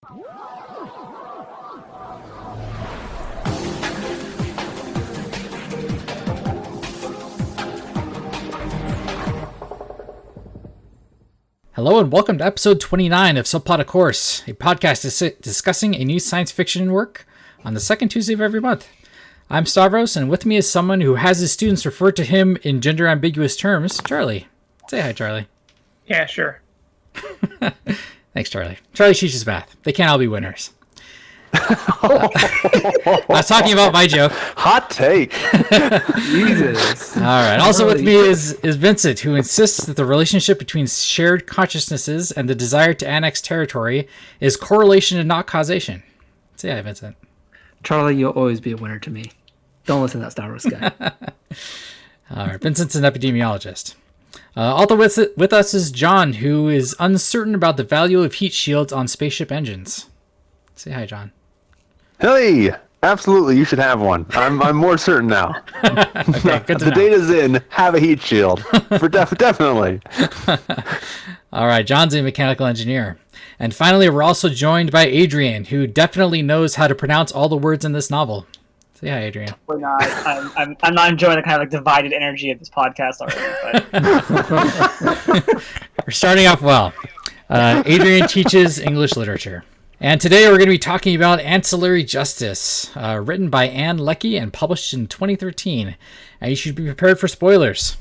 Hello and welcome to episode 29 of Subplot A Course, a podcast discussing a new science fiction work on the second Tuesday of every month. I'm Stavros, and with me is someone who has his students refer to him in gender-ambiguous terms, Charlie. Say hi, Charlie. Yeah, sure. Thanks, Charlie. Charlie teaches math. They can't all be winners. I was talking about my joke. Hot take. Jesus. All right. Also with me is Vincent, who insists that the relationship between shared consciousnesses and the desire to annex territory is correlation and not causation. Say hi, Vincent. Charlie, you'll always be a winner to me. Don't listen to that Star Wars guy. All right. Vincent's an epidemiologist. Also with us is John, who is uncertain about the value of heat shields on spaceship engines. Say hi, John. Hey, absolutely, you should have one. I'm more certain now. Okay, good to The know. data's in. Have a heat shield for definitely. All right, John's a mechanical engineer. And finally, we're also joined by Adrian, who definitely knows how to pronounce all the words in this novel. Say hi, Adrian. We're not. I'm not enjoying the kind of like divided energy of this podcast already. But We're starting off well. Adrian teaches English literature. And today we're going to be talking about Ancillary Justice, written by Anne Leckie and published in 2013. And you should be prepared for spoilers.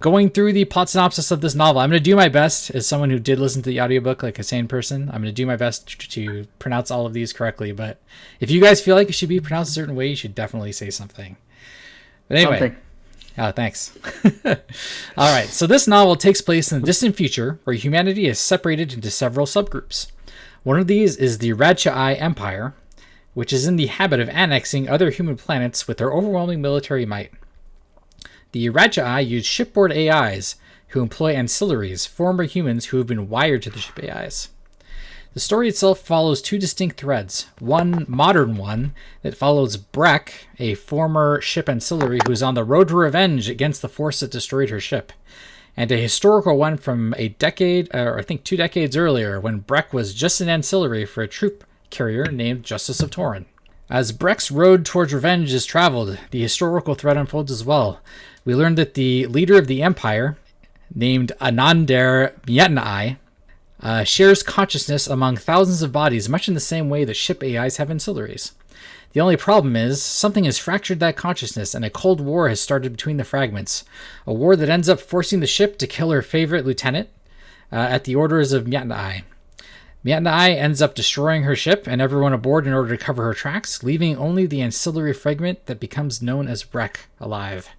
Going through the plot synopsis of this novel, I'm going to do my best, as someone who did listen to the audiobook like a sane person, I'm going to do my best to pronounce all of these correctly. But if you guys feel like it should be pronounced a certain way, you should definitely say something. But anyway. Something. Oh, thanks. All right, so this novel takes place in the distant future where humanity is separated into several subgroups. One of these is the Raadch Empire, which is in the habit of annexing other human planets with their overwhelming military might. The Raadch use shipboard AIs who employ ancillaries, former humans who have been wired to the ship AIs. The story itself follows two distinct threads. One modern one that follows Breq, a former ship ancillary who is on the road to revenge against the force that destroyed her ship, and a historical one from a decade, or I think 2 decades earlier, when Breq was just an ancillary for a troop carrier named Justice of Torin. As Breq's road towards revenge is traveled, the historical thread unfolds as well. We learn that the leader of the Empire, named Anander Mietnai, shares consciousness among thousands of bodies, much in the same way that ship AIs have ancillaries. The only problem is, something has fractured that consciousness, and a cold war has started between the fragments. A war that ends up forcing the ship to kill her favorite lieutenant at the orders of Mietnai. Mietnai ends up destroying her ship and everyone aboard in order to cover her tracks, leaving only the ancillary fragment that becomes known as Breq alive.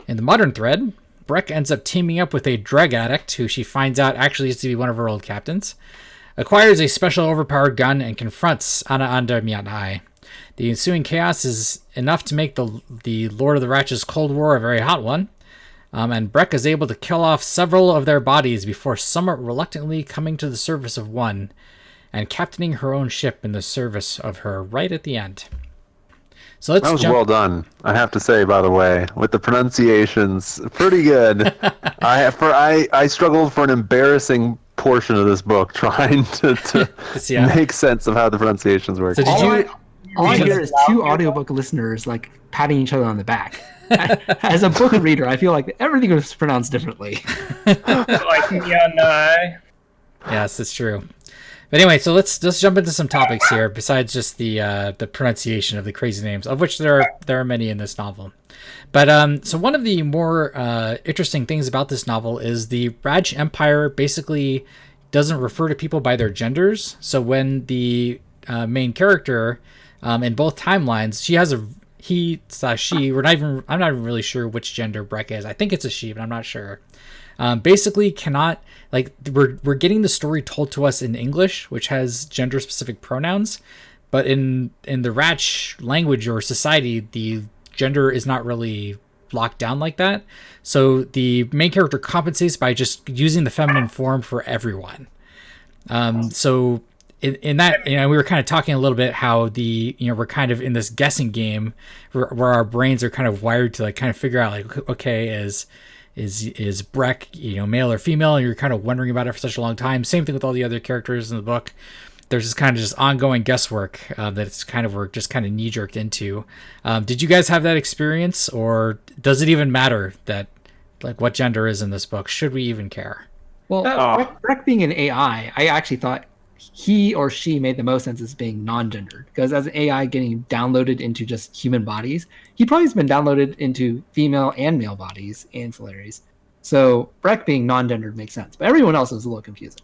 In the modern thread, Breq ends up teaming up with a drug addict, who she finds out actually is to be one of her old captains, acquires a special overpowered gun, and confronts Anander Mietnai. The ensuing chaos is enough to make the Lord of the Raadch's Cold War a very hot one, and Breq is able to kill off several of their bodies before somewhat reluctantly coming to the surface of one and captaining her own ship in the service of her right at the end. So let's That was well done, I have to say, by the way, with the pronunciations. Pretty good. I struggled for an embarrassing portion of this book trying to Yeah. make sense of how the pronunciations work. So did you? All I hear is two audiobook listeners like patting each other on the back. As a book reader, I feel like everything was pronounced differently. Yes, it's true. But anyway, so let's jump into some topics here besides just the pronunciation of the crazy names, of which there are many in this novel. But so one of the more interesting things about this novel is the Raadch Empire basically doesn't refer to people by their genders. So when the main character in both timelines, she has a he/she. I'm not even really sure which gender Breq is. I think it's a she, but I'm not sure. Basically cannot, like, we're getting the story told to us in English, which has gender specific pronouns, but in the Raadch language or society, the gender is not really locked down like that. So the main character compensates by just using the feminine form for everyone. So in that, we were kind of talking a little bit how we're kind of in this guessing game where our brains are kind of wired to like kind of figure out like, okay, is Breq, male or female? And you're kind of wondering about it for such a long time. Same thing with all the other characters in the book. there's this kind of just ongoing guesswork that it's kind of we're just kind of knee jerked into. Did you guys have that experience, or does it even matter that like what gender is in this book? Should we even care? Well, Breq being an AI, I actually thought he or she made the most sense as being non-gendered, because as an AI getting downloaded into just human bodies, he probably has been downloaded into female and male bodies, ancillaries. So Breq being non-gendered makes sense, but everyone else is a little confusing.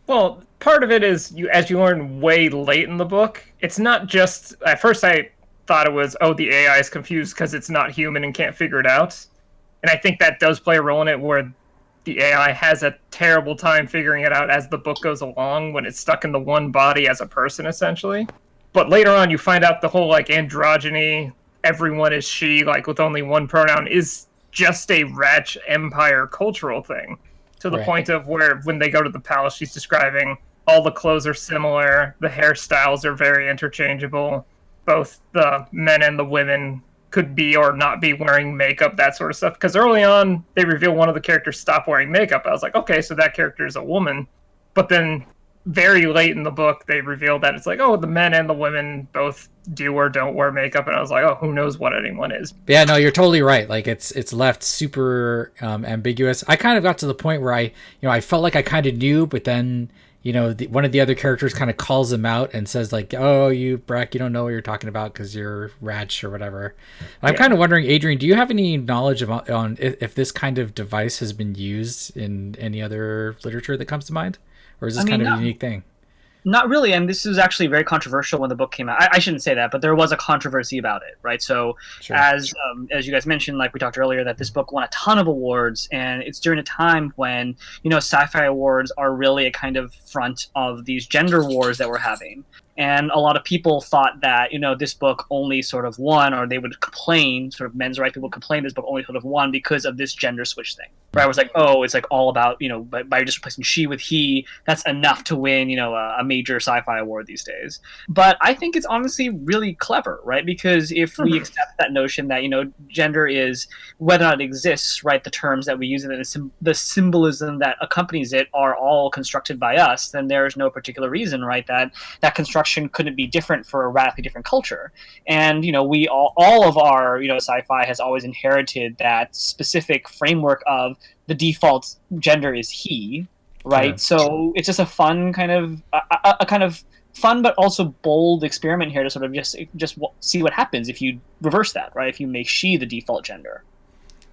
Well, part of it is as you learn way late in the book, it's not just, at first I thought it was, the AI is confused because it's not human and can't figure it out. And I think that does play a role in it, where the AI has a terrible time figuring it out as the book goes along, when it's stuck in the one body as a person, essentially. But later on, you find out the whole, like, androgyny, everyone is she, like, with only one pronoun, is just a Raadch Empire cultural thing. To the point of where, when they go to the palace, she's describing all the clothes are similar, the hairstyles are very interchangeable, both the men and the women could be or not be wearing makeup, that sort of stuff. Because early on, they reveal one of the characters stop wearing makeup. I was like, okay, so that character is a woman. But then very late in the book, they reveal that it's like, the men and the women both do or don't wear makeup. And I was like, who knows what anyone is. Yeah, no, you're totally right. Like it's left super ambiguous. I kind of got to the point where I felt like I kind of knew, but then, one of the other characters kind of calls him out and says like, you Breq, you don't know what you're talking about because you're Raadch or whatever. I'm kind of wondering, Adrian, do you have any knowledge on if this kind of device has been used in any other literature that comes to mind? Or is this kind of a unique thing? Not really, and this was actually very controversial when the book came out. I shouldn't say that, but there was a controversy about it, right? So, as you guys mentioned, like we talked earlier, that this book won a ton of awards, and it's during a time when sci-fi awards are really a kind of front of these gender wars that we're having. And a lot of people thought that, this book only sort of won, or they would complain, sort of men's rights people complain this book only sort of won because of this gender switch thing. Where I was like, it's like all about, by just replacing she with he, that's enough to win, a major sci-fi award these days. But I think it's honestly really clever, right? Because if we accept that notion that, gender is, whether or not it exists, right, the terms that we use and the symbolism that accompanies it are all constructed by us, then there's no particular reason, right, that construction couldn't be different for a radically different culture. And we all of our sci-fi has always inherited that specific framework of the default gender is he, right? Yeah. So it's just a fun kind of a kind of fun but also bold experiment here to sort of just see what happens if you reverse that, right? If you make she the default gender.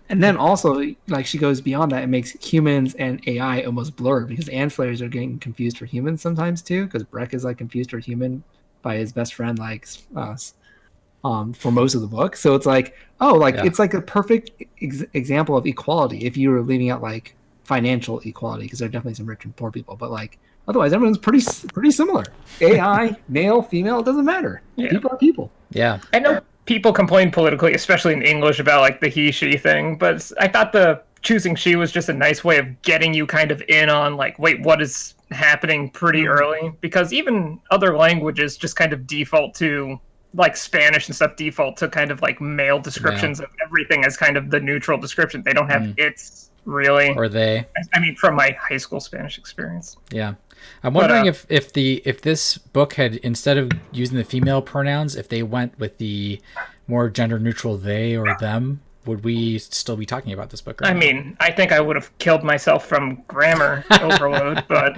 And then also, like, she goes beyond that and makes humans and AI almost blurred, because ancillaries are getting confused for humans sometimes too, because Breq is like confused for human by his best friend, like for most of the book. So it's like, it's like a perfect example of equality if you were leaving out like financial equality, because there are definitely some rich and poor people, but like otherwise everyone's pretty similar. AI, male, female, it doesn't matter. Yeah. People are people. Yeah, I know. People complain politically, especially in English, about like the he-she thing, but I thought the choosing she was just a nice way of getting you kind of in on like, wait, what is happening pretty early? Because even other languages just kind of default to, like Spanish and stuff, default to kind of like male descriptions of everything as kind of the neutral description. They don't have it's really. Or they. I mean, from my high school Spanish experience. Yeah. I'm wondering if this book had, instead of using the female pronouns, if they went with the more gender neutral they or them, would we still be talking about this book? I mean, I think I would have killed myself from grammar overload, but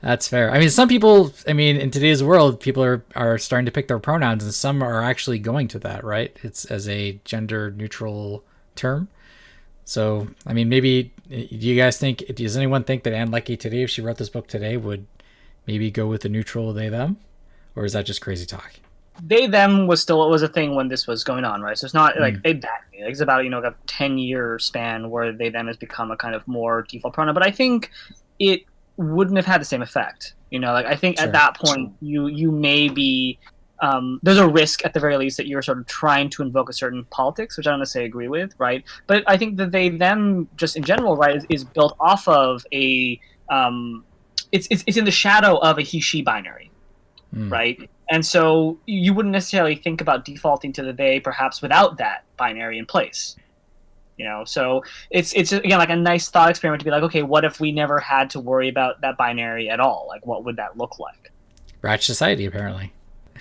that's fair. I mean, some people, in today's world, people are starting to pick their pronouns, and some are actually going to that, right? It's as a gender neutral term. So, maybe, does anyone think that Anne Leckie today, if she wrote this book today, would maybe go with the neutral they, them? Or is that just crazy talk? They, them was a thing when this was going on, right? So it's not like exactly. It's about, a 10-year span where they, them has become a kind of more default pronoun. But I think it wouldn't have had the same effect. I think at that point, you may be... there's a risk at the very least that you're sort of trying to invoke a certain politics, which I don't necessarily agree with, right? But I think that they, them, just in general, right, is built off of a it's in the shadow of a he-she binary, right? And so you wouldn't necessarily think about defaulting to the they perhaps without that binary in place. So it's again like a nice thought experiment to be like, okay, what if we never had to worry about that binary at all? Like, what would that look like? Raadch society, apparently.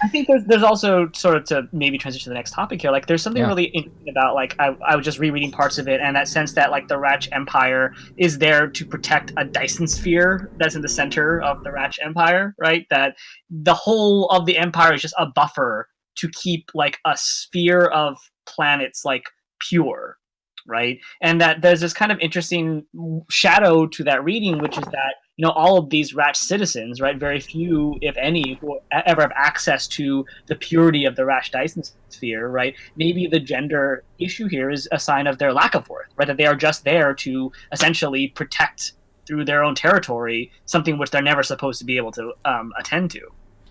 I think there's also, sort of to maybe transition to the next topic here, like there's something really interesting about, like, I was just rereading parts of it, and that sense that, like, the Raadch Empire is there to protect a Dyson sphere that's in the center of the Raadch Empire, right? That the whole of the Empire is just a buffer to keep, like, a sphere of planets, like, pure, right? And that there's this kind of interesting shadow to that reading, which is that, all of these Raadch citizens, right, very few, if any, who ever have access to the purity of the Raadch Dyson sphere, right? Maybe the gender issue here is a sign of their lack of worth, right? That they are just there to essentially protect through their own territory something which they're never supposed to be able to attend to.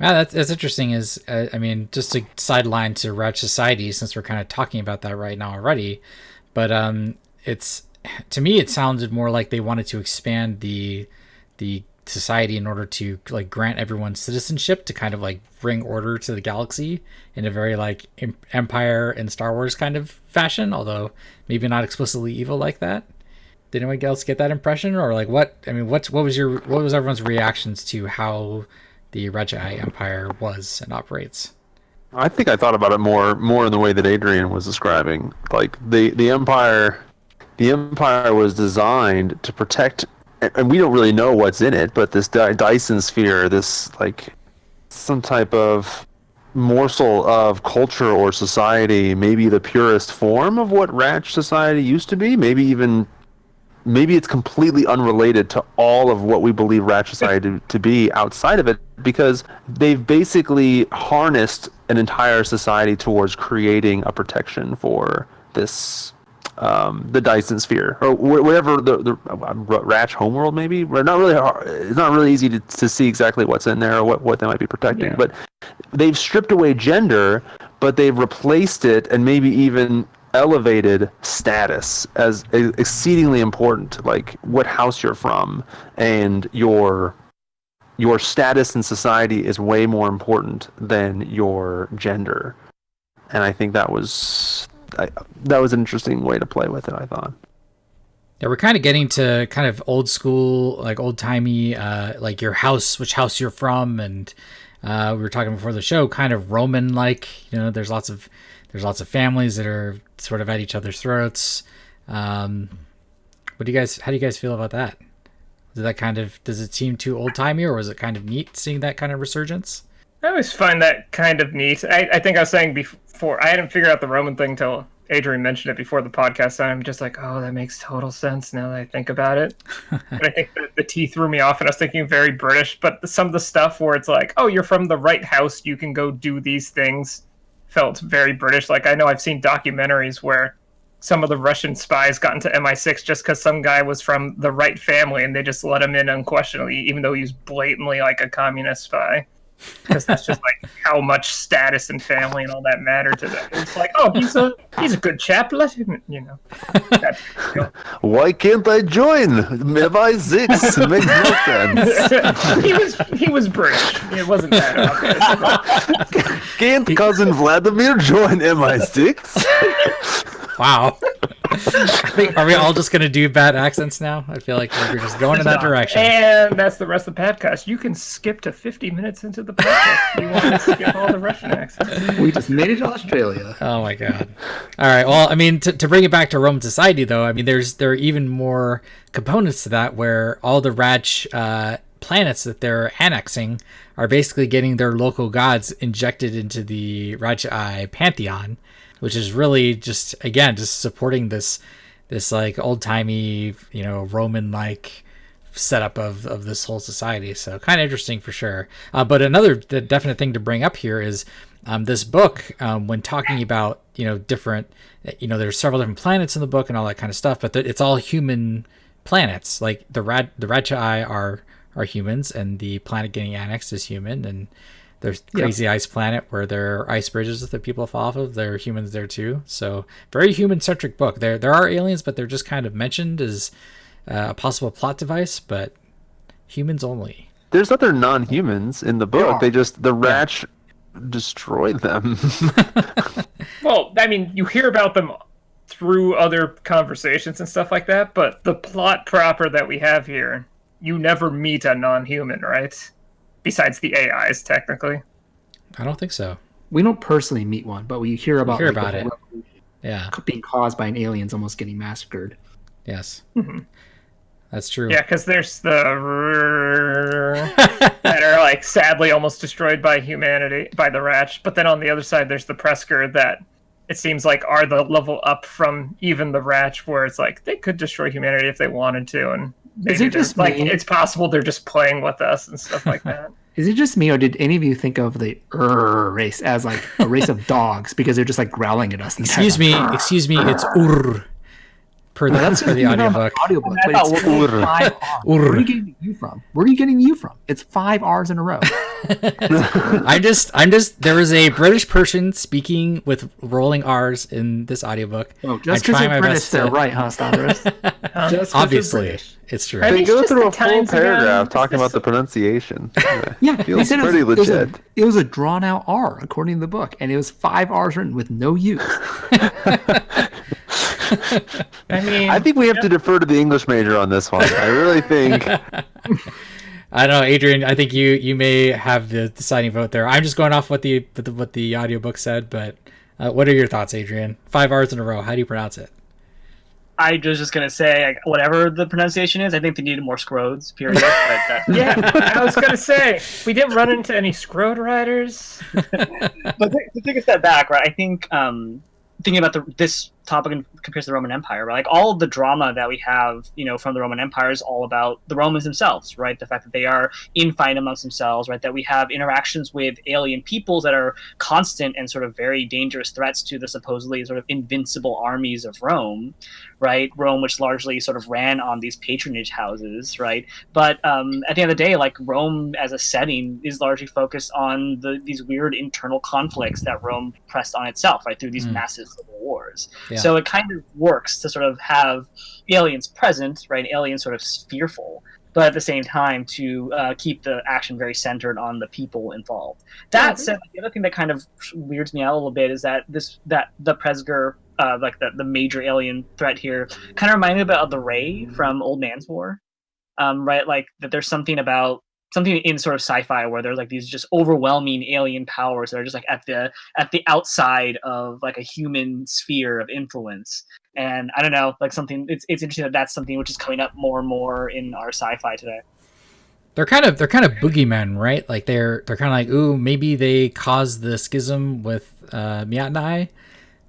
Yeah, that's interesting. Just to sideline to Raadch society, since we're kind of talking about that right now already, but to me it sounded more like they wanted to expand the society in order to, like, grant everyone citizenship to kind of, like, bring order to the galaxy in a very, like, Empire and Star Wars kind of fashion, although maybe not explicitly evil like that. Did anyone else get that impression? Or, like, what was everyone's reactions to how the Raadch Empire was and operates? I think I thought about it more in the way that Adrian was describing. Like, the Empire was designed to protect, and we don't really know what's in it, but this Dyson sphere, this, like, some type of morsel of culture or society, maybe the purest form of what Raadch society used to be, maybe it's completely unrelated to all of what we believe Raadch society to be outside of it, because they've basically harnessed an entire society towards creating a protection for this the Dyson sphere, or whatever the Raadch homeworld, maybe. Not really hard. It's not really easy to see exactly what's in there or what they might be protecting. Yeah. But they've stripped away gender, but they've replaced it and maybe even elevated status as exceedingly important, like what house you're from, and your status in society is way more important than your gender. And I think that was an interesting way to play with it, I thought. Yeah, we're kind of getting to kind of old school, like old timey, like your house, which house you're from, and we were talking before the show, kind of Roman like. There's lots of families that are sort of at each other's throats. How do you guys feel about that? Does it seem too old timey, or was it kind of neat seeing that kind of resurgence? I always find that kind of neat. I think I was saying before, I hadn't figured out the Roman thing till Adrian mentioned it before the podcast, and I'm just like, oh, that makes total sense now that I think about it. But I think the T threw me off, and I was thinking very British, but some of the stuff where it's like, oh, you're from the right house, you can go do these things, felt very British. Like, I know I've seen documentaries where some of the Russian spies got into MI6 just because some guy was from the right family, and they just let him in unquestionably, even though he was blatantly like a communist spy. Because that's just like how much status and family and all that matter to them. It's like, oh, he's a good chap. Let him, Why can't I join MI6? It makes no sense. He was British. It wasn't that obvious. Can't cousin Vladimir join MI6? Wow. Are we all just going to do bad accents now? I feel like we're just going in that direction. And that's the rest of the podcast. You can skip to 50 minutes into the podcast if you want to skip all the Russian accents. We just made it to Australia. Oh my god. All right. Well, to bring it back to Roman society, though, there are even more components to that, where all the Raadch planets that they're annexing are basically getting their local gods injected into the Raadch pantheon, which is really just supporting this like old-timey, Roman like setup of this whole society. So kind of interesting for sure. But another definite thing to bring up here is this book, when talking about different, there's several different planets in the book and all that kind of stuff, but it's all human planets. Like the Raadch are humans, and the planet getting annexed is human, and there's Crazy Ice Planet where there are ice bridges that people fall off of. There are humans there too. So very human-centric book. There are aliens, but they're just kind of mentioned as a possible plot device, but humans only. There's other non-humans in the book. The Raadch destroyed them. Well, you hear about them through other conversations and stuff like that, but the plot proper that we have here, you never meet a non-human, right? besides the AIs, technically. I don't think so. We don't personally meet one, but we hear about, about it. Yeah, being caused by an aliens almost getting massacred. Yes. Mm-hmm. That's true. Yeah, because there's the that are like sadly almost destroyed by humanity, by the Raadch. But then on the other side, there's the Breq that it seems like are the level up from even the Raadch, where it's like they could destroy humanity if they wanted to, and maybe just like it's possible they're just playing with us and stuff like that. Is it just me, or did any of you think of the race as like a race of dogs because they're just like growling at us? Excuse me, it's per the audiobook. But it's 5 R's. Where are you getting you from? Where are you getting you from? It's 5 R's in a row. I'm just there was a British person speaking with rolling R's in this audiobook. Oh, just because you're British, they're right, huh, Stavros? Obviously, it's true. They go through a full paragraph talking about the pronunciation. Yeah, feels pretty legit. It was a drawn out R according to the book, and it was 5 R's written with no use. I think we have to defer to the English major on this one. I really think. I don't know, Adrian. I think you may have the deciding vote there. I'm just going off what the audiobook said, but what are your thoughts, Adrian? 5 R's in a row. How do you pronounce it? I was just gonna say, like, whatever the pronunciation is, I think they needed more Scrodes. Period. Yeah, I was gonna say we didn't run into any Scrode riders. But to take a step back, right? I think thinking about this topic compared to the Roman Empire, right? Like all of the drama that we have, from the Roman Empire is all about the Romans themselves, right? The fact that they are infighting amongst themselves, right? That we have interactions with alien peoples that are constant and sort of very dangerous threats to the supposedly sort of invincible armies of Rome, right? Rome, which largely sort of ran on these patronage houses, right? But at the end of the day, like Rome as a setting is largely focused on these weird internal conflicts that Rome pressed on itself, right? Through these massive civil wars. Yeah. So it kind of works to sort of have aliens present, right? Aliens sort of fearful, but at the same time to keep the action very centered on the people involved. That said, the other thing that kind of weirds me out a little bit is that the Breq, like the major alien threat here, kind of reminded me of the Ray from Old Man's War, right? Like that there's something in sort of sci-fi where there's like these just overwhelming alien powers that are just like at the outside of like a human sphere of influence. And I don't know, like something it's interesting that's something which is coming up more and more in our sci-fi today. They're kind of boogeymen, right? Like they're kind of like, ooh, maybe they caused the schism with Miatnai,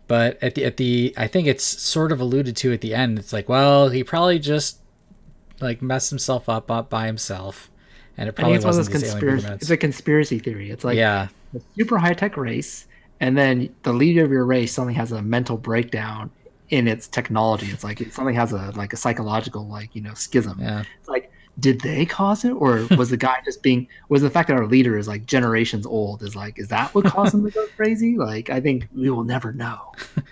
but at the I think it's sort of alluded to at the end. It's like, well, he probably just like messed himself up by himself. And it probably wasn't these alien boogeymen. It's a conspiracy theory. It's like a super high-tech race, and then the leader of your race suddenly has a mental breakdown in its technology. It's like it suddenly has a psychological schism. Yeah. It's like, did they cause it, or was the guy just was the fact that our leader is like generations old is that what caused him to go crazy? Like, I think we will never know.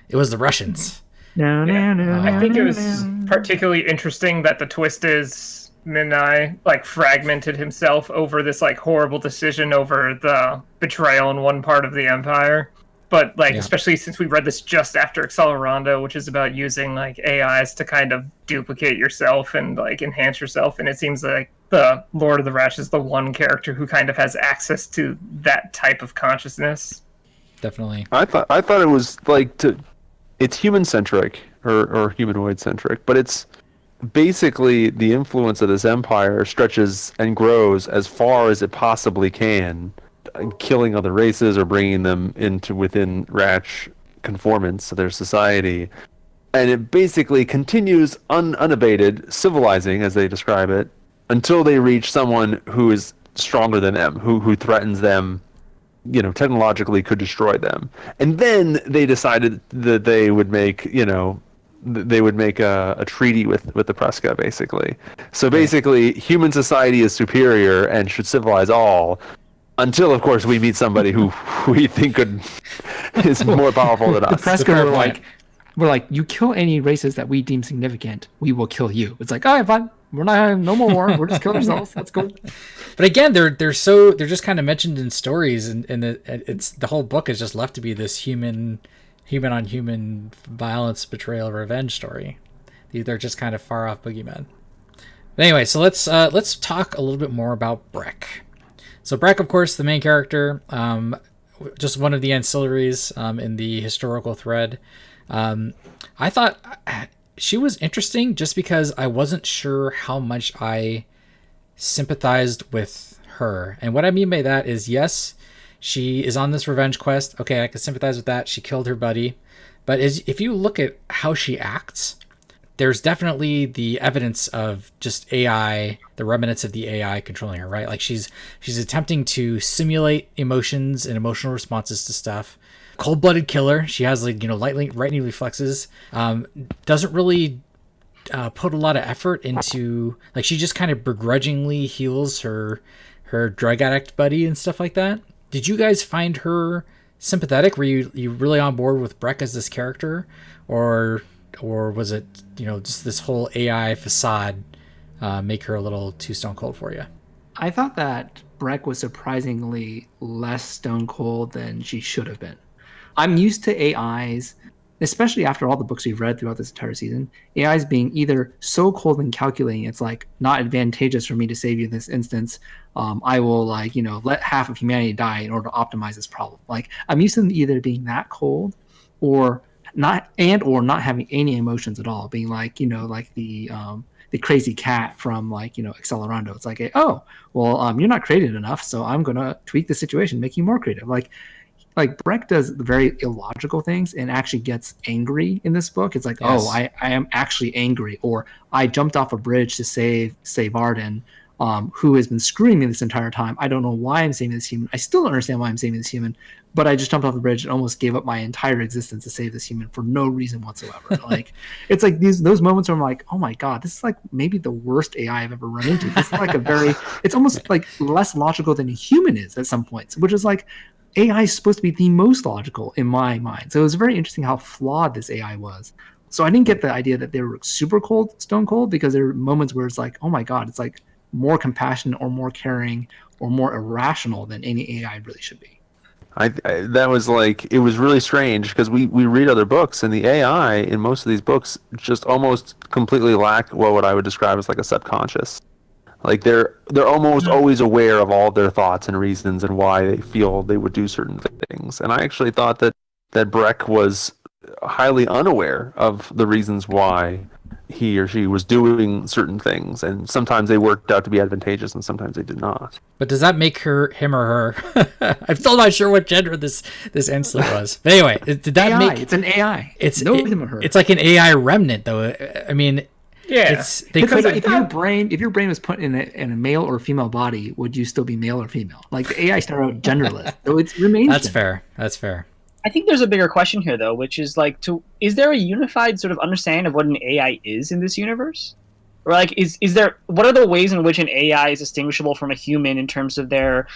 It was the Russians. I think it was particularly interesting that the twist is Minai like fragmented himself over this like horrible decision over the betrayal in one part of the empire. But like especially since we read this just after Accelerando, which is about using like AIs to kind of duplicate yourself and like enhance yourself, and it seems like the Lord of the Raadch is the one character who kind of has access to that type of consciousness. Definitely. I thought it was like it's human centric or humanoid centric, but it's basically the influence of this empire stretches and grows as far as it possibly can, killing other races or bringing them within Raadch conformance to their society. And it basically continues unabated, civilizing, as they describe it, until they reach someone who is stronger than them, who threatens them, technologically could destroy them. And then they decided that they would make, a treaty with the Breq, basically. So basically, human society is superior and should civilize all, until, of course, we meet somebody who we think is more powerful than us. The Breq we're like, you kill any races that we deem significant, we will kill you. It's like, all right, fine. We're not having no more war. We're just killing ourselves. That's cool. But again, they're just kind of mentioned in stories, and the whole book is just left to be this human on human violence, betrayal, revenge story. They're just kind of far off boogeymen. But anyway, so let's talk a little bit more about Breq. So Breq, of course, the main character, just one of the ancillaries in the historical thread. I thought she was interesting just because I wasn't sure how much I sympathized with her. And what I mean by that is, yes, she is on this revenge quest. Okay, I can sympathize with that. She killed her buddy. But if you look at how she acts, there's definitely the evidence of just AI, the remnants of the AI controlling her, right? Like she's attempting to simulate emotions and emotional responses to stuff. Cold-blooded killer. She has lightning reflexes. Doesn't really put a lot of effort into, like, she just kind of begrudgingly heals her drug addict buddy and stuff like that. Did you guys find her sympathetic? Were you really on board with Breq as this character, or was it just this whole AI facade make her a little too stone cold for you? I thought that Breq was surprisingly less stone cold than she should have been. I'm used to AIs, especially after all the books we've read throughout this entire season, AIs being either so cold and calculating, it's like not advantageous for me to save you in this instance. I will let half of humanity die in order to optimize this problem. Like, I'm used to them either being that cold or not having any emotions at all, being like the crazy cat from Accelerando. It's like, you're not creative enough, so I'm gonna tweak the situation, make you more creative. Like Breq does very illogical things and actually gets angry in this book. It's like, yes. I am actually angry, or I jumped off a bridge to save Arden, who has been screwing me this entire time. I don't know why I'm saving this human. I still don't understand why I'm saving this human, but I just jumped off the bridge and almost gave up my entire existence to save this human for no reason whatsoever. Like, it's like those moments where I'm like, oh my God, this is like maybe the worst AI I've ever run into. This is like it's almost like less logical than a human is at some points, which is like, AI is supposed to be the most logical in my mind. So it was very interesting how flawed this AI was. So I didn't get the idea that they were super cold, stone cold, because there were moments where it's like, oh my God, it's like more compassionate or more caring or more irrational than any AI really should be. That was like, it was really strange because we read other books and the AI in most of these books just almost completely lack what I would describe as like a subconscious. Like they're almost always aware of all their thoughts and reasons and why they feel they would do certain things. And I actually thought that Breq was highly unaware of the reasons why he or she was doing certain things, and sometimes they worked out to be advantageous and sometimes they did not. But does that make him or her? I'm still not sure what gender this ancillary was. But anyway, did that AI, make it's an AI? It's no him or her. It's like an AI remnant, though. I mean. Yeah, because if your brain was put in a male or female body, would you still be male or female? Like, the AI started out genderless, so it remains. That's fair. I think there's a bigger question here, though, which is like, is there a unified sort of understanding of what an AI is in this universe? Or like, is there, what are the ways in which an AI is distinguishable from a human in terms of their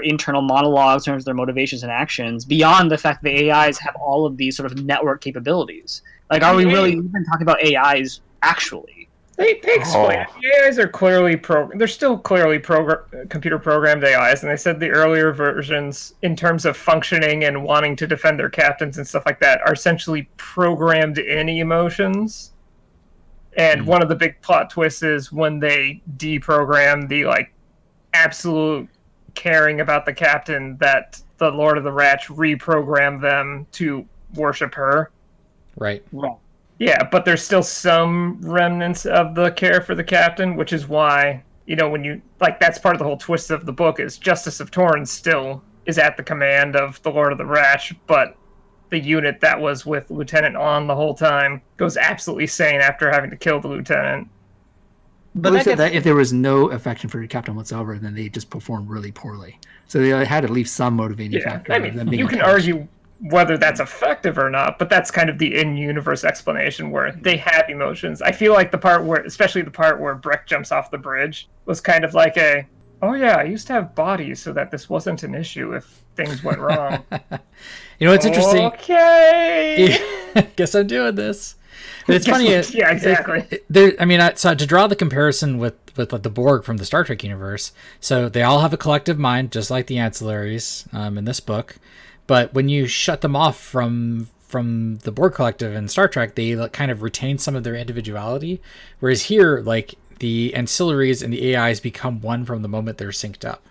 internal monologues, in terms of their motivations and actions, beyond the fact that the AIs have all of these sort of network capabilities? Like, are we really even talking about AIs actually? They explain it. The AIs are clearly they're still clearly computer programmed AIs, and they said the earlier versions, in terms of functioning and wanting to defend their captains and stuff like that, are essentially programmed in emotions. And one of the big plot twists is when they deprogram the absolute caring about the captain, that the Lord of the Raadch reprogrammed them to worship her. Right. Yeah, but there's still some remnants of the care for the captain, which is why, when you, that's part of the whole twist of the book, is Justice of Torn still is at the command of the Lord of the Raadch, but the unit that was with Lieutenant On the whole time goes absolutely sane after having to kill the lieutenant. But they said that if there was no affection for your captain whatsoever, then they just performed really poorly. So they had at least some motivating factor. I mean, you can argue whether that's effective or not, but that's kind of the in-universe explanation where they have emotions. I feel like the part where, especially the part where Breq jumps off the bridge, was kind of like I used to have bodies so that this wasn't an issue if things went wrong. It's interesting. Okay. Guess I'm doing this. But it's funny. Yeah, exactly. So to draw the comparison with the Borg from the Star Trek universe, so they all have a collective mind, just like the ancillaries in this book. But when you shut them off from the Borg collective in Star Trek, they kind of retain some of their individuality. Whereas here, the ancillaries and the AIs become one from the moment they're synced up.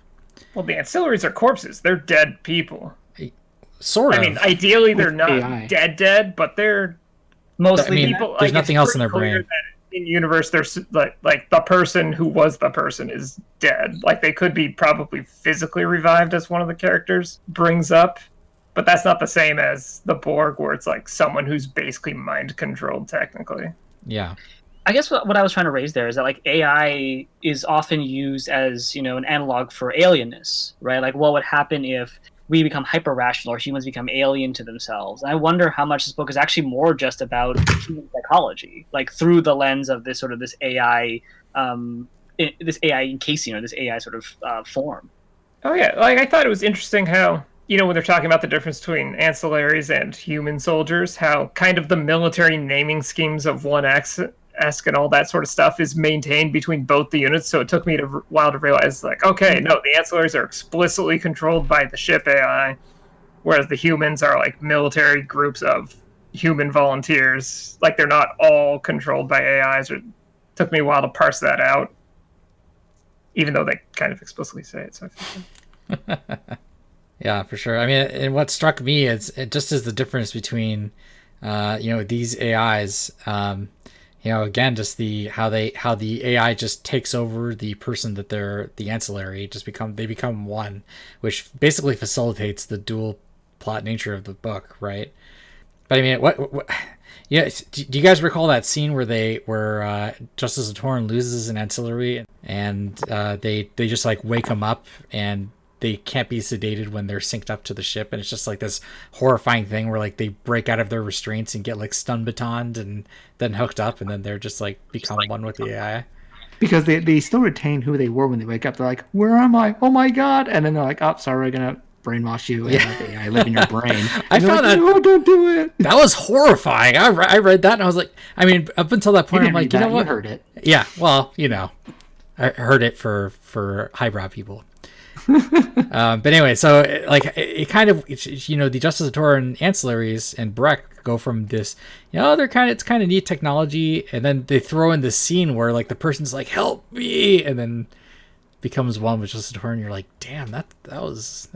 Well, the ancillaries are corpses. They're dead people. Sort of. I mean, ideally they're not AI. dead, but they're Mostly people. there's Like, nothing it's else in pretty their clear brain. that in universe, there's like the person who was the person is dead. Like, they could be probably physically revived, as one of the characters brings up, but that's not the same as the Borg, where it's like someone who's basically mind controlled technically. Yeah. I guess what I was trying to raise there is that like AI is often used as, you know, an analog for alienness, right? Like what would happen if we become hyper rational or humans become alien to themselves? And I wonder how much this book is actually more just about human psychology, like through the lens of this sort of this AI encasing, or this AI sort of form. Oh yeah, like I thought it was interesting how, you know, when they're talking about the difference between ancillaries and human soldiers, how kind of the military naming schemes of 1X esque and all that sort of stuff is maintained between both the units. So it took me a while to realize, like, okay, no, the ancillaries are explicitly controlled by the ship AI, whereas the humans are like military groups of human volunteers. Like, they're not all controlled by AIs. It took me a while to parse that out, even though they kind of explicitly say it. So I think Yeah, for sure. I mean, and what struck me is it just is the difference between, you know, these AIs. You know, again, just how the AI just takes over the person that they're the ancillary. They become one, which basically facilitates the dual plot nature of the book, right? But I mean, what yeah, do you guys recall that scene where Justice Torn loses an ancillary and they just like wake him up and they can't be sedated when they're synced up to the ship, and it's just like this horrifying thing where like they break out of their restraints and get like stun batoned and then hooked up, and then they're just like become one with the AI. Because they still retain who they were when they wake up. They're like, where am I? Oh my god! And then they're like, oh, sorry, we're gonna brainwash you and let the AI live in your brain. I found that. No, don't do it. That was horrifying. I read that and I was like, I mean, up until that point, I'm like, you know what? You heard it. Yeah, well, you know, I heard it for highbrow people. But anyway, so it kind of, you know, the Justice of Torah and ancillaries and Breq go from this, you know, it's kind of neat technology, and then they throw in this scene where like the person's like, help me, and then becomes one with Justice of Torah, and you're like, damn, that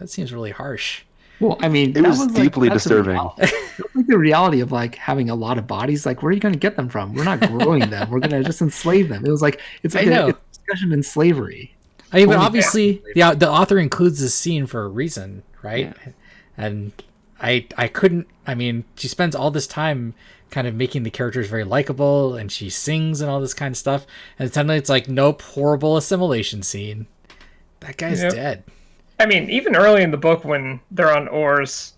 seems really harsh. Well, I mean, it was deeply disturbing. Like the reality of like having a lot of bodies, like where are you going to get them from? We're not growing them. We're going to just enslave them. It was like it's like a discussion in slavery. I mean, but obviously, the author includes this scene for a reason, right? Yeah. And I couldn't. I mean, she spends all this time kind of making the characters very likable, and she sings and all this kind of stuff, and suddenly it's like, nope, horrible assimilation scene. That guy's dead. I mean, even early in the book when they're on oars,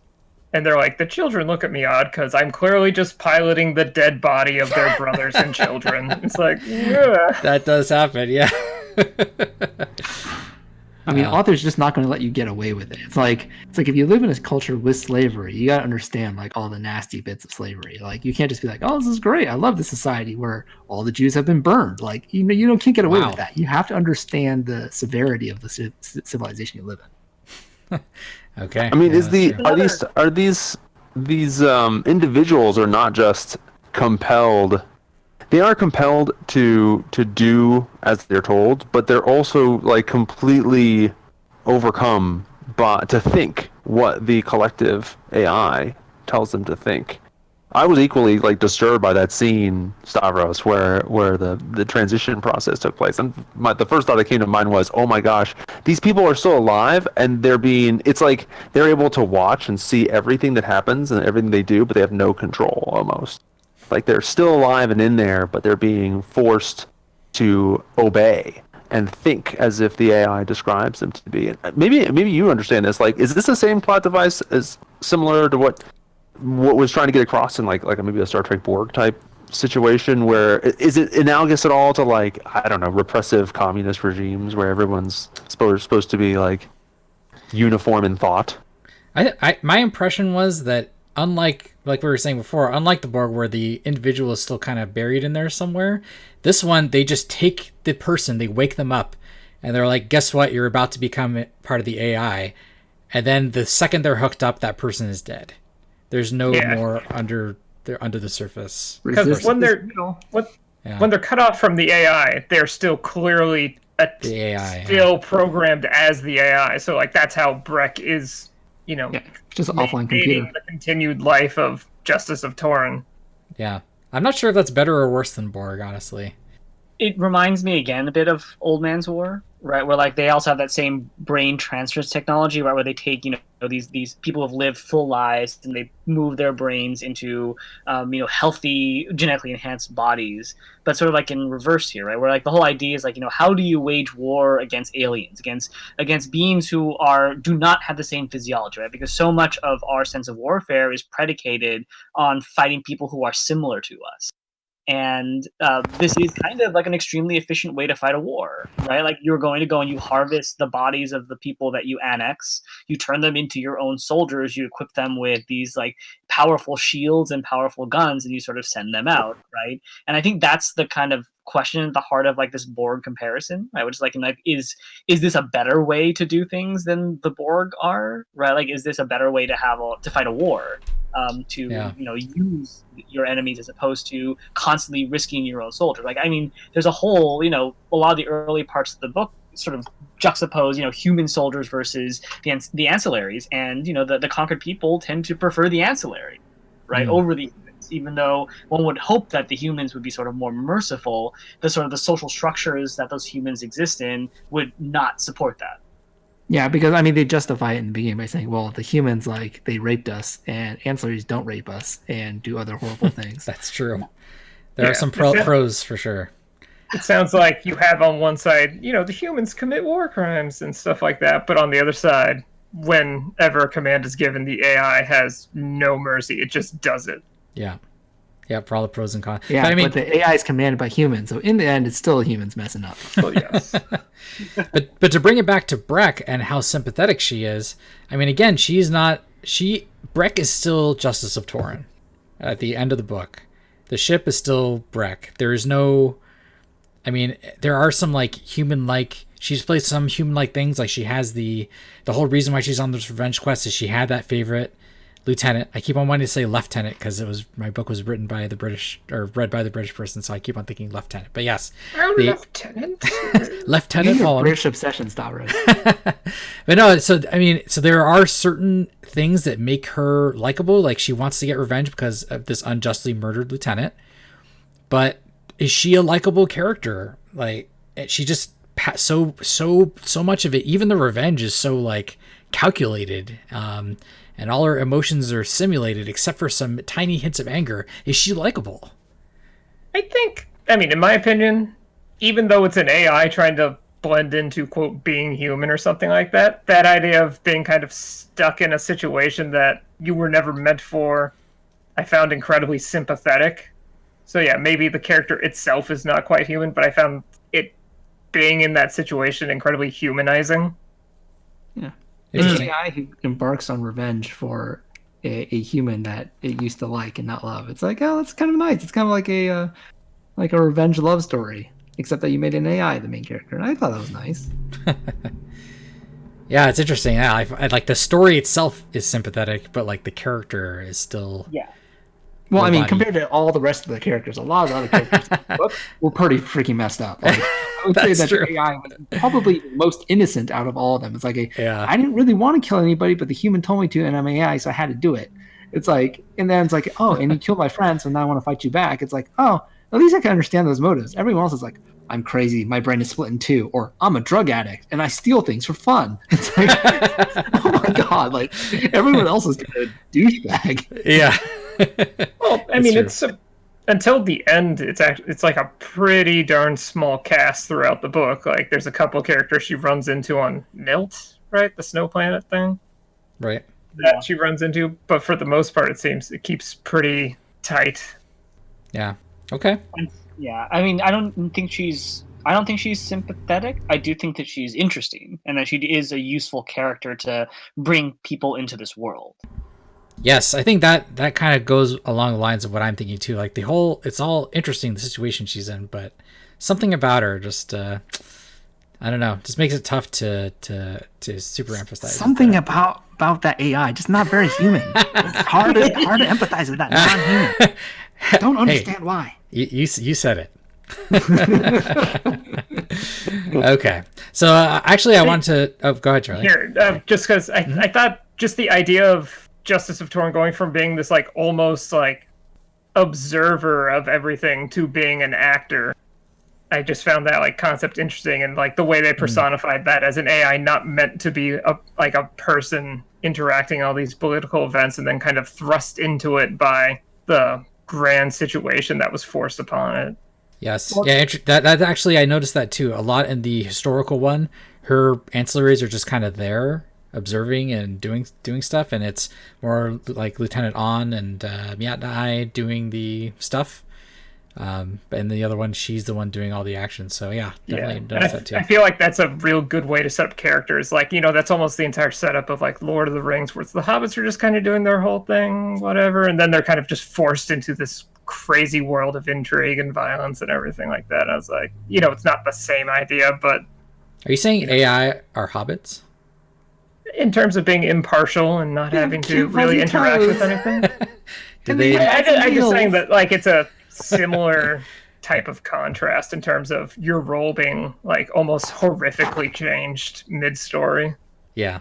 and they're like, the children look at me odd because I'm clearly just piloting the dead body of their brothers and children. It's like, yeah. That does happen, yeah. I mean, author's just not going to let you get away with it. It's like if you live in a culture with slavery, you got to understand like all the nasty bits of slavery. Like you can't just be like, oh, this is great. I love this society where all the Jews have been burned. Like you can't get away with that. You have to understand the severity of the civilization you live in. Okay. I mean, are these individuals are not just compelled. They are compelled to do as they're told, but they're also like completely overcome to think what the collective AI tells them to think. I was equally like disturbed by that scene, Stavros, where the transition process took place, and the first thought that came to mind was, oh my gosh, these people are still alive, and it's like they're able to watch and see everything that happens and everything they do, but they have no control almost. Like they're still alive and in there, but they're being forced to obey and think as if the AI describes them to be. Maybe you understand this. Like, is this the same plot device as similar to what was trying to get across in like maybe a Star Trek Borg type situation? Where is it analogous at all to like, I don't know, repressive communist regimes where everyone's supposed to be like uniform in thought? My impression was that, unlike, like we were saying before, unlike the Borg where the individual is still kind of buried in there somewhere, this one, they just take the person, they wake them up, and they're like, guess what? You're about to become part of the AI. And then the second they're hooked up, that person is dead. There's no more under the surface. Because when they're cut off from the AI, they're still clearly the AI still programmed as the AI. So like that's how Breq is, just an offline computer. The continued life of Justice of Torin. Yeah. I'm not sure if that's better or worse than Borg, honestly. It reminds me again a bit of Old Man's War, right? Where like they also have that same brain transfers technology, right? Where they take these people who have lived full lives and they move their brains into healthy genetically enhanced bodies, but sort of like in reverse here, right? Where like the whole idea is like how do you wage war against aliens, against beings who do not have the same physiology, right? Because so much of our sense of warfare is predicated on fighting people who are similar to us. And this is kind of like an extremely efficient way to fight a war, right? Like you're going to go and you harvest the bodies of the people that you annex, you turn them into your own soldiers, you equip them with these like powerful shields and powerful guns, and you sort of send them out, right? And I think that's the kind of question at the heart of like this Borg comparison, right? Which is like is this a better way to do things than the Borg are, right? Like is this a better way to fight a war? Use your enemies as opposed to constantly risking your own soldiers. Like, I mean, there's a whole, a lot of the early parts of the book sort of juxtapose, human soldiers versus the ancillaries, and the conquered people tend to prefer the ancillary, right, over the humans. Even though one would hope that the humans would be sort of more merciful, the social structures that those humans exist in would not support that. Yeah, because I mean they justify it in the beginning by saying, well, the humans they raped us, and ancillaries don't rape us and do other horrible things. That's true. There are some pros for sure. It sounds like you have on one side, the humans commit war crimes and stuff like that, but on the other side, whenever a command is given, the AI has no mercy. It just does it. Yeah. Yeah, for all the pros and cons. Yeah, but the AI is commanded by humans, so in the end, it's still humans messing up. Well, yes. but to bring it back to Breq and how sympathetic she is, I mean, again, Breq is still Justice of Torin at the end of the book. The ship is still Breq. There is no, I mean, there are some she's played some human-like things, like she has the whole reason why she's on this revenge quest is she had that favorite lieutenant. I keep on wanting to say lieutenant because my book was written by the British or read by the British person, so I keep on thinking lieutenant. But yes, lieutenant. Lieutenant Holland. British obsession, Stavros. But no, so there are certain things that make her likable. Like she wants to get revenge because of this unjustly murdered lieutenant. But is she a likable character? Like she just so much of it. Even the revenge is so like calculated. And all her emotions are simulated except for some tiny hints of anger. Is she likable? I mean, in my opinion, even though it's an AI trying to blend into, quote, being human or something like that, that idea of being kind of stuck in a situation that you were never meant for, I found incredibly sympathetic. So yeah, maybe the character itself is not quite human, but I found it being in that situation incredibly humanizing. Yeah. It's an AI who embarks on revenge for a human that it used to like and not love. It's like, oh, that's kind of nice. It's kind of like a revenge love story, except that you made an AI the main character, and I thought that was nice. Yeah, it's interesting. Yeah, I like the story itself is sympathetic, but like the character is still Well, I mean, compared to all the rest of the characters, a lot of the other characters in the book were pretty freaking messed up. Like, I would say that the AI was probably the most innocent out of all of them. It's like, I didn't really want to kill anybody, but the human told me to, and I'm AI, so I had to do it. It's like, and then it's like, oh, and you killed my friend, so now I want to fight you back. It's like, oh, at least I can understand those motives. Everyone else is like, I'm crazy, my brain is split in two, or I'm a drug addict and I steal things for fun. It's like, oh my god, like everyone else is kind of a douchebag. Yeah. Well, I mean, it's until the end, it's like a pretty darn small cast throughout the book. Like, there's a couple characters she runs into on Milt, right, the snow planet thing, right? That she runs into, but for the most part, it seems it keeps pretty tight. Yeah. Okay. Yeah, I mean, I don't think she's sympathetic. I do think that she's interesting and that she is a useful character to bring people into this world. Yes, I think that kind of goes along the lines of what I'm thinking too. Like it's all interesting, the situation she's in, but something about her just, I don't know, just makes it tough to super emphasize. Something about that AI, just not very human. It's hard to empathize with that non-human. I don't understand why. You said it. Okay. So actually, I want to. Oh, go ahead, Charlie. Here, just because I thought just the idea of Justice of Torn going from being this like almost like observer of everything to being an actor. I just found that like concept interesting, and like the way they personified that as an AI, not meant to be a person interacting all these political events, and then kind of thrust into it by the grand situation that was forced upon it. Yes, yeah, that actually I noticed that too a lot in the historical one. Her ancillaries are just kind of there, observing and doing stuff, and it's more like Lieutenant On and Miat doing the stuff. And the other one, she's the one doing all the action. So yeah, definitely noticed that too. I feel like that's a real good way to set up characters. Like, that's almost the entire setup of like Lord of the Rings, where the hobbits are just kind of doing their whole thing, whatever, and then they're kind of just forced into this crazy world of intrigue and violence and everything like that. I was like, it's not the same idea, but are you saying AI are hobbits? In terms of being impartial and not having to really interact with anything? I'm just saying that like it's a similar type of contrast in terms of your role being like almost horrifically changed mid-story. Yeah.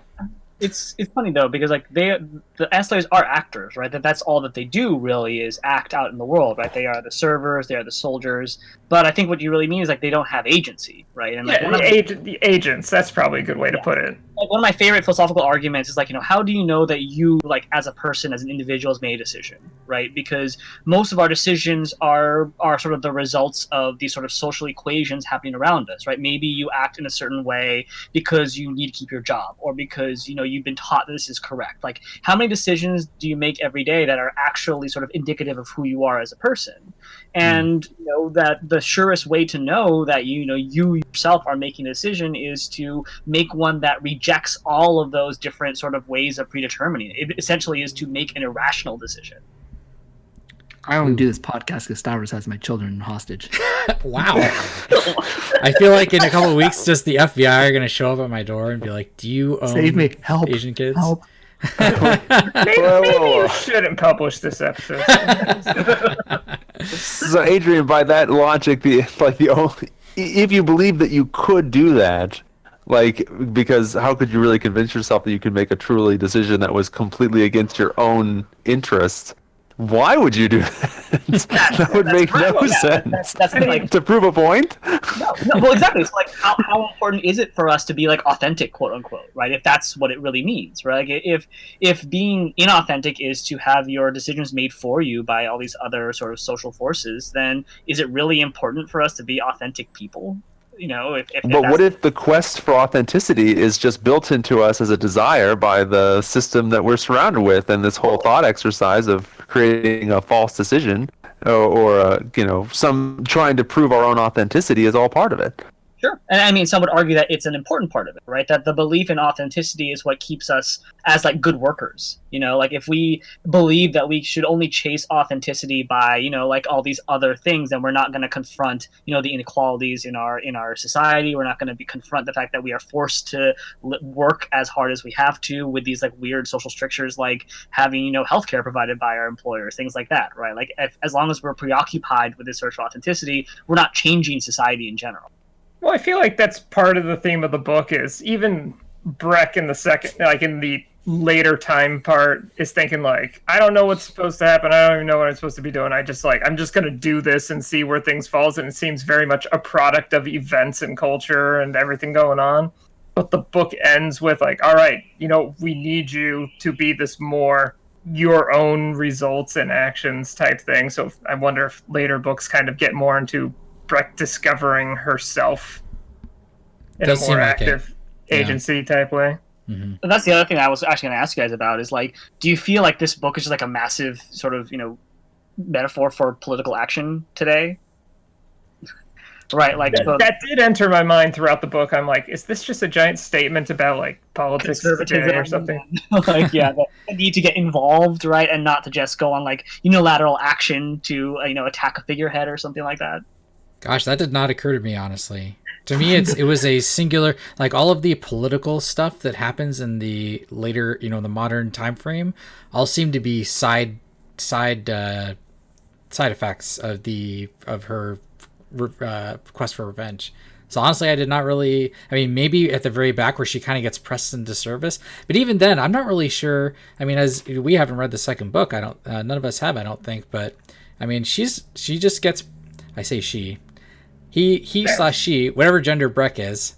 It's funny though, because like the ancillaries are actors, right? That's all that they do really is act out in the world, right? They are the servers, they are the soldiers. But I think what you really mean is like they don't have agency, right? And like the agents, that's probably a good way to put it. Like one of my favorite philosophical arguments is like, how do you know that you, like as a person, as an individual, has made a decision, right? Because most of our decisions are sort of the results of these sort of social equations happening around us, right? Maybe you act in a certain way because you need to keep your job, or because you've been taught that this is correct. Like, how many decisions do you make every day that are actually sort of indicative of who you are as a person? And that the surest way to know that you yourself are making a decision is to make one that rejects all of those different sort of ways of predetermining it. It essentially is to make an irrational decision. I only do this podcast because Stavros has my children hostage. Wow. I feel like in a couple of weeks, just the FBI are going to show up at my door and be like, "Do you own Save me. Help. Asian kids?" Help. Maybe you shouldn't publish this episode. So, Adrian, by that logic, if you believe that you could do that, because how could you really convince yourself that you could make a truly decision that was completely against your own interests? Why would you do that? That would make no sense. That's like, to prove a point? No, well, exactly. So, like, how important is it for us to be, like, authentic, quote unquote, right? If that's what it really means, right? Like, if being inauthentic is to have your decisions made for you by all these other sort of social forces, then is it really important for us to be authentic people? But what if the quest for authenticity is just built into us as a desire by the system that we're surrounded with, and this whole thought exercise of creating a false decision or some trying to prove our own authenticity is all part of it? Sure. And I mean, some would argue that it's an important part of it, right? That the belief in authenticity is what keeps us as like good workers. Like if we believe that we should only chase authenticity by, like all these other things, then we're not going to confront, the inequalities in our society. We're not going to confront the fact that we are forced to work as hard as we have to with these like weird social strictures, like having, healthcare provided by our employers, things like that, right? Like as long as we're preoccupied with this search for authenticity, we're not changing society in general. Well, I feel like that's part of the theme of the book is even Breq in the second, like in the later time part, is thinking like, I don't know what's supposed to happen. I don't even know what I'm supposed to be doing. I'm just going to do this and see where things falls. And it seems very much a product of events and culture and everything going on. But the book ends with like, all right, we need you to be this more your own results and actions type thing. So I wonder if later books kind of get more into Breq discovering herself in a more active agency type way. Mm-hmm. And that's the other thing I was actually going to ask you guys about is like, do you feel like this book is just like a massive sort of, metaphor for political action today? Right, like that did enter my mind throughout the book. I'm like, is this just a giant statement about like politics today or something? Like, yeah, the need to get involved, right, and not to just go on like unilateral action to attack a figurehead or something like that. Gosh, that did not occur to me, honestly. To me, it was a singular, like all of the political stuff that happens in the later, the modern time frame, all seem to be side effects of her quest for revenge. So honestly, I did not really. I mean, maybe at the very back where she kind of gets pressed into service, but even then, I'm not really sure. I mean, as we haven't read the second book, I don't. None of us have, I don't think. But I mean, she just gets. I say she. He/she, whatever gender Breq is,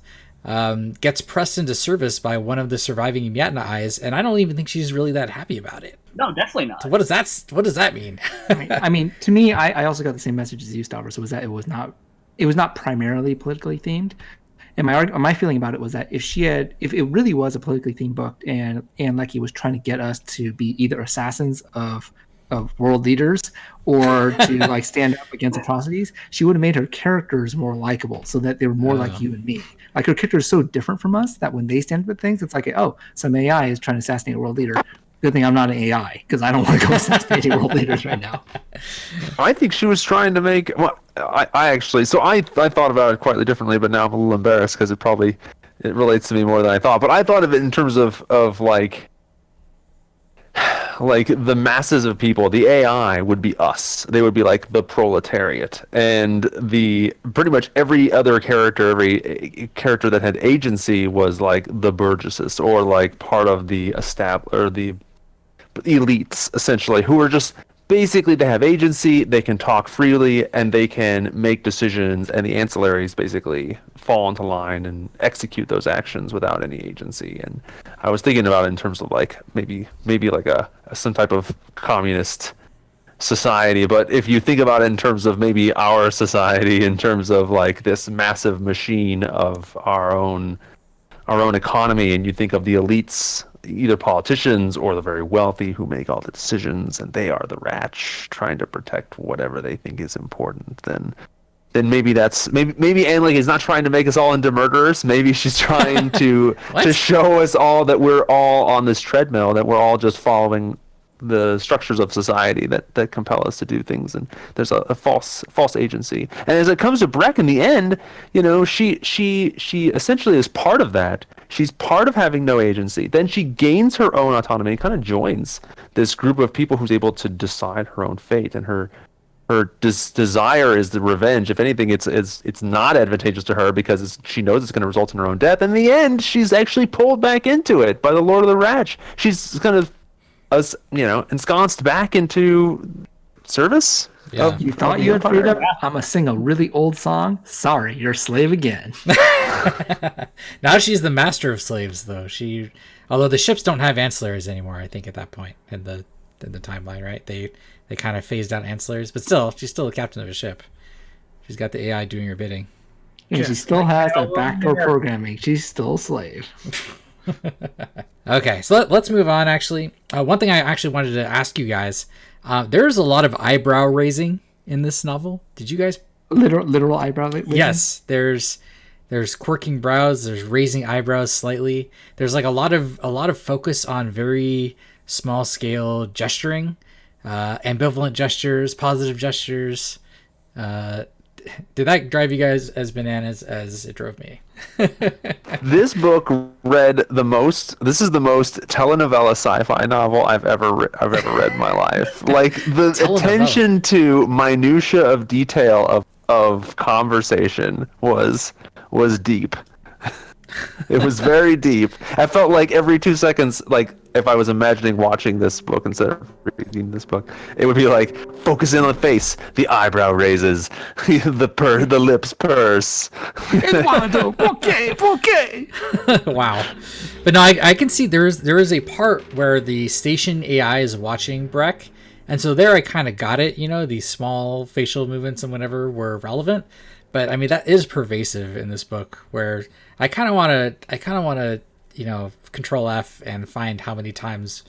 gets pressed into service by one of the surviving Yatna eyes, and I don't even think she's really that happy about it. No, definitely not. So what does that mean? I mean, to me, I also got the same message as you, Stavros. So was that it was not primarily politically themed, and my feeling about it was that if it really was a politically themed book, and Lecky was trying to get us to be either assassins of world leaders or to like stand up against atrocities, she would have made her characters more likable so that they were more like you and me. Like her character is so different from us that when they stand up with things, it's like, oh, some AI is trying to assassinate a world leader. Good thing I'm not an AI because I don't want to go assassinating world leaders right now. I think she was trying to make. Well, I actually. So I thought about it quite differently, but now I'm a little embarrassed because it relates to me more than I thought. But I thought of it in terms of like the masses of people. The AI would be us. They would be like the proletariat, and the pretty much every other character, every character that had agency was like the burgesses or like part of the the elites, essentially, who are just basically, they have agency, they can talk freely, and they can make decisions, and the ancillaries basically fall into line and execute those actions without any agency. And I was thinking about it in terms of like maybe like some type of communist society, but if you think about it in terms of maybe our society, in terms of like this massive machine of our own economy, and you think of the elites, either politicians or the very wealthy who make all the decisions, and they are the Raadch trying to protect whatever they think is important, then maybe Anne Lee is not trying to make us all into murderers. Maybe she's trying to show us all that we're all on this treadmill, that we're all just following the structures of society that compel us to do things, and there's a false agency. And as it comes to Breq in the end, you know, she essentially is part of that. She's part of having no agency. Then she gains her own autonomy and kind of joins this group of people who's able to decide her own fate, and her desire is the revenge. If anything, it's not advantageous to her because she knows it's going to result in her own death. In the end, she's actually pulled back into it by the Lord of the Raadch. She's kind of ensconced back into service. Yeah. You thought you had freedom? I'm going to sing a really old song. Sorry, you're a slave again. Now she's the master of slaves, though. Although the ships don't have ancillaries anymore, I think at that point in the timeline, right? They kind of phased out ancillaries, but still, she's still a captain of a ship. She's got the AI doing her bidding. And she still has that backdoor programming. She's still a slave. Okay, so let's move on, actually. One thing I actually wanted to ask you guys, there's a lot of eyebrow raising in this novel. Did you guys... Literal eyebrow raising? Yes, there's quirking brows, there's raising eyebrows slightly. There's like a lot of focus on very small scale gesturing, ambivalent gestures, positive gestures. Did that drive you guys as bananas as it drove me? This book read the most. This is the most telenovela sci-fi novel I've ever read in my life. Like the attention to minutia of detail of conversation was deep. It was very deep. I felt like every 2 seconds, like if I was imagining watching this book instead of reading this book, it would be like, focus in on the face, the eyebrow raises, the lips purse. Okay. Wow. But no, I can see there is a part where the station AI is watching Breq, and so there I kind of got it. You know, these small facial movements and whatever were relevant. But I mean, that is pervasive in this book, where I kind of want to, Control F and find how many times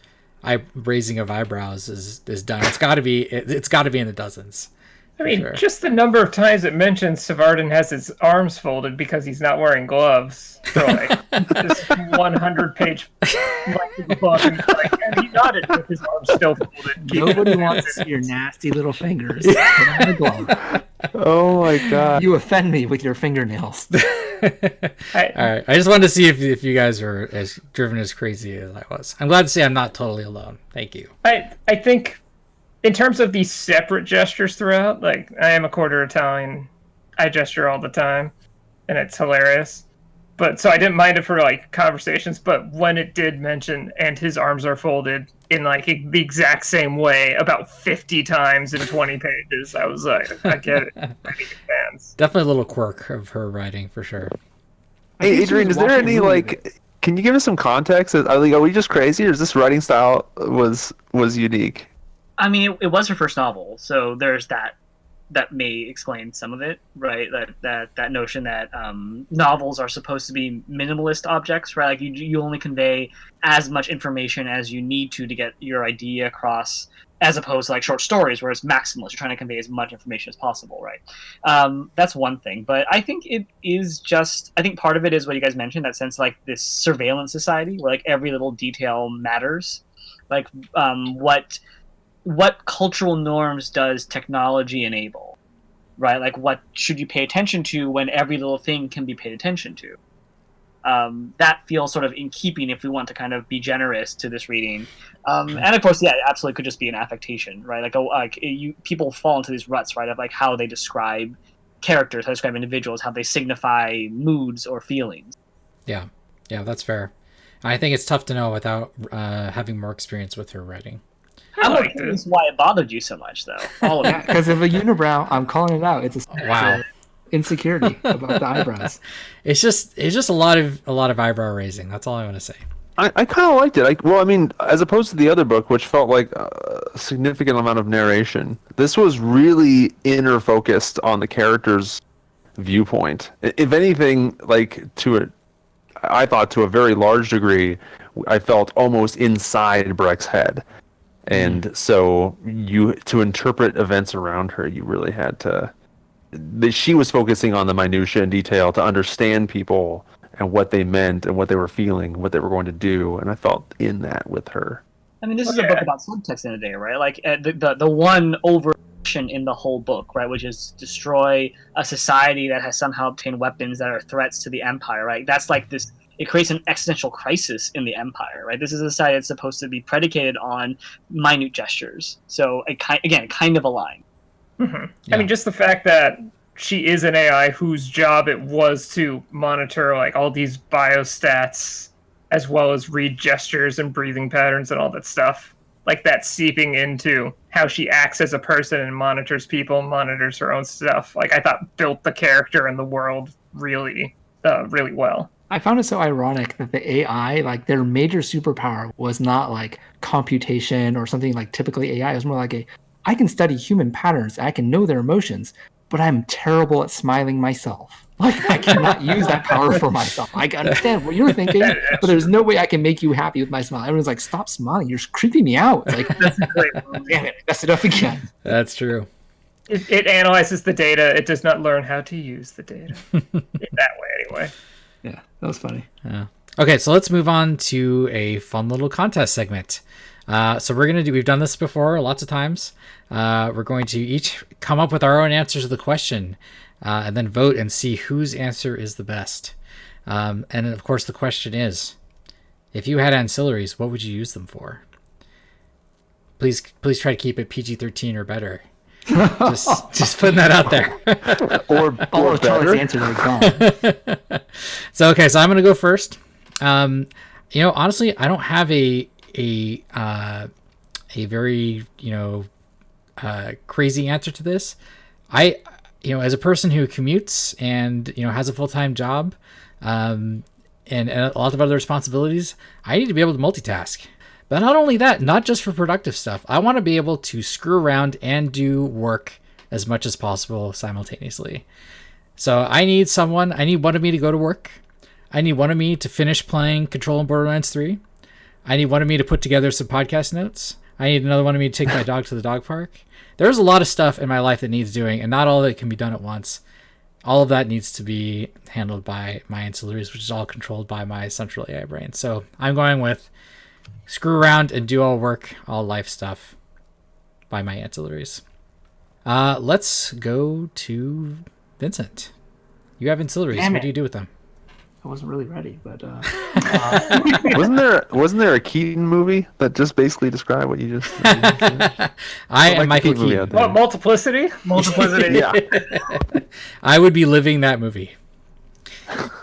raising of eyebrows is done. It's got to be in the dozens. I mean, just the number of times it mentions Savardin has his arms folded because he's not wearing gloves for like this 100-page length of the book, and he nodded with his arms still folded. Nobody wants to see your nasty little fingers. Put on a glove. Oh my god! You offend me with your fingernails. All right, I just wanted to see if you guys were as driven as crazy as I was. I'm glad to say I'm not totally alone. Thank you. I think, in terms of these separate gestures throughout, like I am a quarter Italian, I gesture all the time. and it's hilarious. But so I didn't mind it for like conversations, but when it did mention "and his arms are folded" in like the exact same way about 50 times in 20 pages, I was like, I get it. Fans. Definitely a little quirk of her writing for sure. Hey, Adrian, is there any like? Can you give us some context? Are we just crazy, or is this writing style was unique? I mean, it was her first novel, so there's that may explain some of it, right? That notion that novels are supposed to be minimalist objects, right? Like you only convey as much information as you need to get your idea across, as opposed to like short stories where it's maximalist. You're trying to convey as much information as possible, right? That's one thing, but I think it is just. I think part of it is what you guys mentioned, that sense like this surveillance society where like every little detail matters, like what cultural norms does technology enable, right? Like what should you pay attention to when every little thing can be paid attention to? That feels sort of in keeping if we want to kind of be generous to this reading. And of course, yeah, it absolutely could just be an affectation, right? People fall into these ruts, right, of like how they describe characters, how they describe individuals, how they signify moods or feelings. Yeah, that's fair. I think it's tough to know without having more experience with her writing. I'm curious why it bothered you so much, though. All of it. Because of a unibrow, I'm calling it out. It's wow. Insecurity about the eyebrows. It's just a lot of eyebrow raising. That's all I want to say. I kind of liked it. I mean, as opposed to the other book, which felt like a significant amount of narration, this was really inner focused on the character's viewpoint. If anything, I thought to a very large degree, I felt almost inside Breq's head. And so to interpret events around her, you really had to. She was focusing on the minutiae and detail to understand people and what they meant and what they were feeling, what they were going to do, and I felt in that with her. I mean, this is a book about subtext in a day, right? Like the one overaction in the whole book, right, which is destroy a society that has somehow obtained weapons that are threats to the Empire, right? That's like this. It creates an existential crisis in the Empire, right? This is a society that's supposed to be predicated on minute gestures. So, kind of a line. Mm-hmm. Yeah. I mean, just the fact that she is an AI whose job it was to monitor like all these biostats, as well as read gestures and breathing patterns and all that stuff. Like that seeping into how she acts as a person and monitors people, monitors her own stuff. Like I thought built the character and the world really, really well. I found it so ironic that the AI, like their major superpower was not like computation or something like typically AI. It was more like I can study human patterns. I can know their emotions, but I'm terrible at smiling myself. Like I cannot use that power for myself. I can understand what you're thinking, but there's no way I can make you happy with my smile. Everyone's like, stop smiling. You're creeping me out. It's like, that's great. Damn it. Mess it up again. That's true. It analyzes the data. It does not learn how to use the data in that way anyway. Yeah, that was funny. Yeah. Okay, so let's move on to a fun little contest segment. So we've done this before lots of times. We're going to each come up with our own answers to the question and then vote and see whose answer is the best. And of course, the question is, if you had ancillaries, what would you use them for? Please try to keep it PG-13 or better. just putting that out there. or better. Answers are gone. So I'm gonna go first. Honestly, I don't have a very crazy answer to this. As a person who commutes and has a full-time job and a lot of other responsibilities, I need to be able to multitask. But not only that, not just for productive stuff. I want to be able to screw around and do work as much as possible simultaneously. So I need one of me to go to work. I need one of me to finish playing Control and Borderlands 3. I need one of me to put together some podcast notes. I need another one of me to take my dog to the dog park. There's a lot of stuff in my life that needs doing, and not all of it can be done at once. All of that needs to be handled by my ancillaries, which is all controlled by my central AI brain. So I'm going with screw around and do all work, all life stuff by my ancillaries. Let's go to Vincent. You have ancillaries. What do you do with them? I wasn't really ready, but wasn't there a Keaton movie that just basically described what you just said? I am Michael Keaton. What, Multiplicity? Multiplicity. Yeah. I would be living that movie.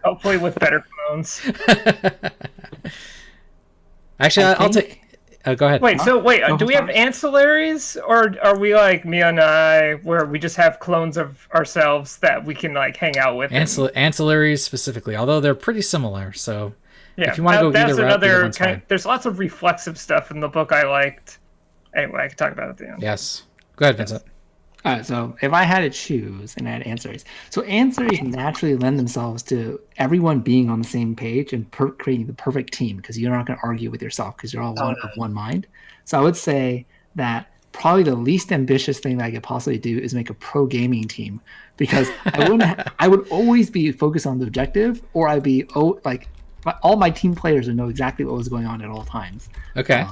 Hopefully with better clones. Actually, I'll take. Go ahead. Wait, do we have ancillaries, or are we like Mia and I, where we just have clones of ourselves that we can like hang out with? Ancillaries specifically, although they're pretty similar. So yeah, if you want to go either route, either one's fine. There's lots of reflexive stuff in the book I liked. Anyway, I can talk about it at the end. Yes. Go ahead, Vincent. All right, so if I had to choose and I had ancillaries, so ancillaries naturally lend themselves to everyone being on the same page and creating the perfect team, because you're not going to argue with yourself because you're all of one mind. So I would say that probably the least ambitious thing that I could possibly do is make a pro gaming team, because I would always be focused on the objective, or I'd be all my team players would know exactly what was going on at all times. Okay.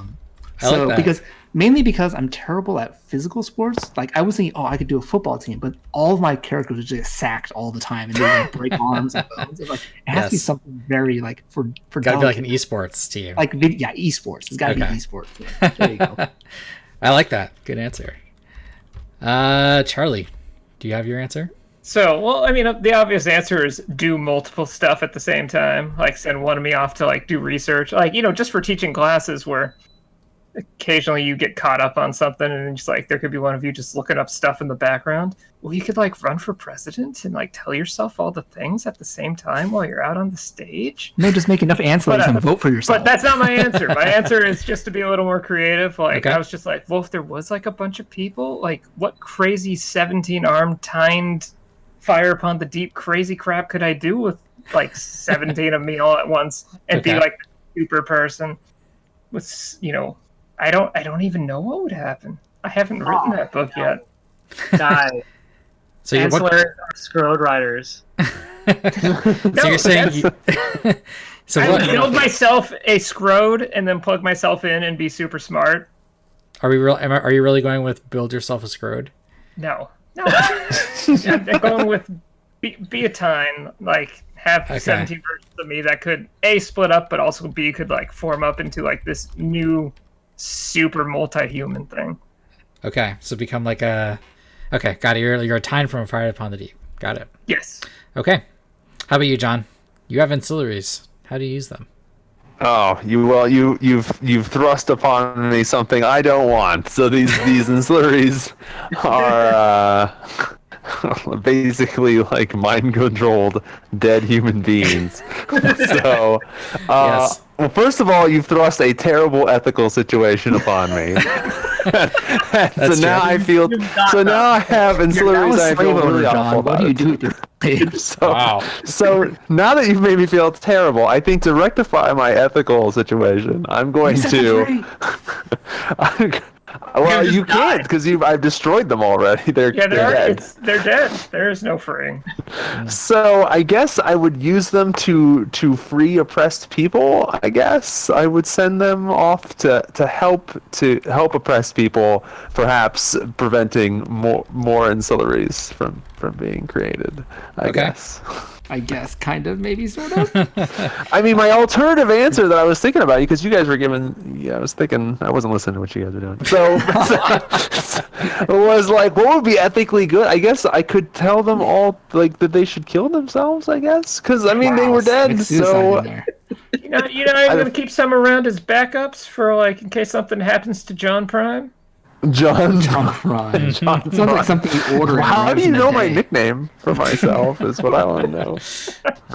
I like that. Mainly because I'm terrible at physical sports. Like, I was thinking, I could do a football team, but all of my characters would just get sacked all the time, and they would like, break arms and bones. It has to be something very like for. Gotta be like an esports team. Like esports. It's gotta be esports. Yeah. There you go. I like that. Good answer. Charlie, do you have your answer? So, well, I mean, the obvious answer is do multiple stuff at the same time. Like, send one of me off to like do research, like just for teaching classes where occasionally you get caught up on something and just like there could be one of you just looking up stuff in the background. Well, you could like run for president and like tell yourself all the things at the same time while you're out on the stage. No, just make enough ancillaries and vote for yourself. But that's not my answer. My answer is just to be a little more creative. Like, I was just like, well, if there was like a bunch of people, like what crazy 17-armed tined fire upon the deep crazy crap could I do with like 17 of me all at once and be like a super person with I don't even know what would happen. I haven't written that book yet. Die. So you're Ancillary Scroad Riders. So you're saying I build myself a Scroad and then plug myself in and be super smart. Are you really going with build yourself a Scroad? No. I'm going with be a Tine, like have 17 versions of me that could A, split up, but also B, could like form up into like this new super multi-human thing. Okay, so become like a... Okay, got it. You're a Tine from Fire Upon the Deep. Got it. Yes. Okay. How about you, John? You have ancillaries. How do you use them? Oh, you've thrust upon me something I don't want. So these ancillaries are basically like mind-controlled dead human beings. So, yes. Well, first of all, you've thrust a terrible ethical situation upon me. So now I feel. So now I have ancillaries. I feel really awful. What do you do with your So now that you've made me feel terrible, I think to rectify my ethical situation, I'm going to. Well, you can't because I've destroyed them already. They're dead. They're dead. There is no freeing. So I guess I would use them to free oppressed people. I guess I would send them off to help oppressed people, perhaps preventing more ancillaries from being created. I guess, kind of, maybe, sort of. I mean, my alternative answer that I was thinking about, because you guys were giving, I was thinking, I wasn't listening to what you guys were doing. So, was like, what would be ethically good? I guess I could tell them all, like, that they should kill themselves, I guess. Because, I mean, they were dead, so... I'm going to keep some around as backups for, like, in case something happens to John Prime. John Prime. It sounds like something you order. How do you know my nickname for myself? Is what I want to know.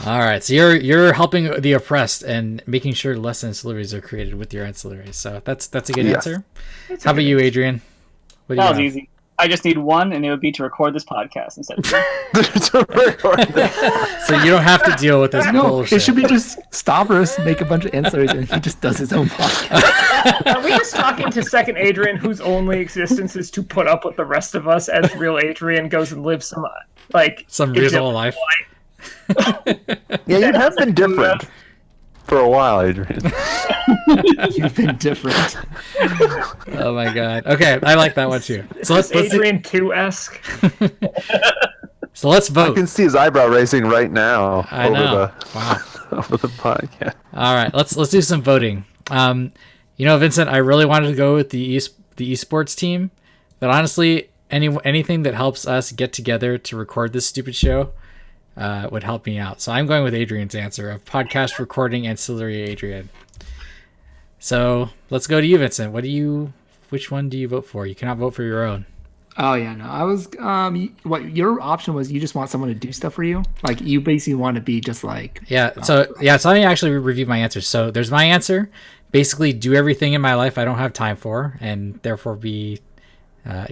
All right, so you're helping the oppressed and making sure less ancillaries are created with your ancillaries. So that's a good answer. How about you, Adrian? What do you have? Easy. I just need one, and it would be to record this podcast instead of to record this. So you don't have to deal with this bullshit. It should be just Stavros make a bunch of ancillaries, and he just does his own podcast. Are we just talking to second Adrian, whose only existence is to put up with the rest of us as real Adrian goes and lives some reasonable life? Yeah, you have been different for a while, Adrian. You've been different. Oh my god. Okay, I like that one too. So let's Adrian 2-esque. So let's vote. I can see his eyebrow raising right now over the podcast. All right, let's do some voting. Vincent, I really wanted to go with the esports team, but honestly, anything that helps us get together to record this stupid show, would help me out. So I'm going with Adrian's answer of podcast recording ancillary Adrian. So let's go to you, Vincent. Which one do you vote for? You cannot vote for your own. Oh yeah, no. I was what your option was you just want someone to do stuff for you? Like you basically want to be just like So let me actually review my answers. So there's my answer. Basically do everything in my life I don't have time for and therefore get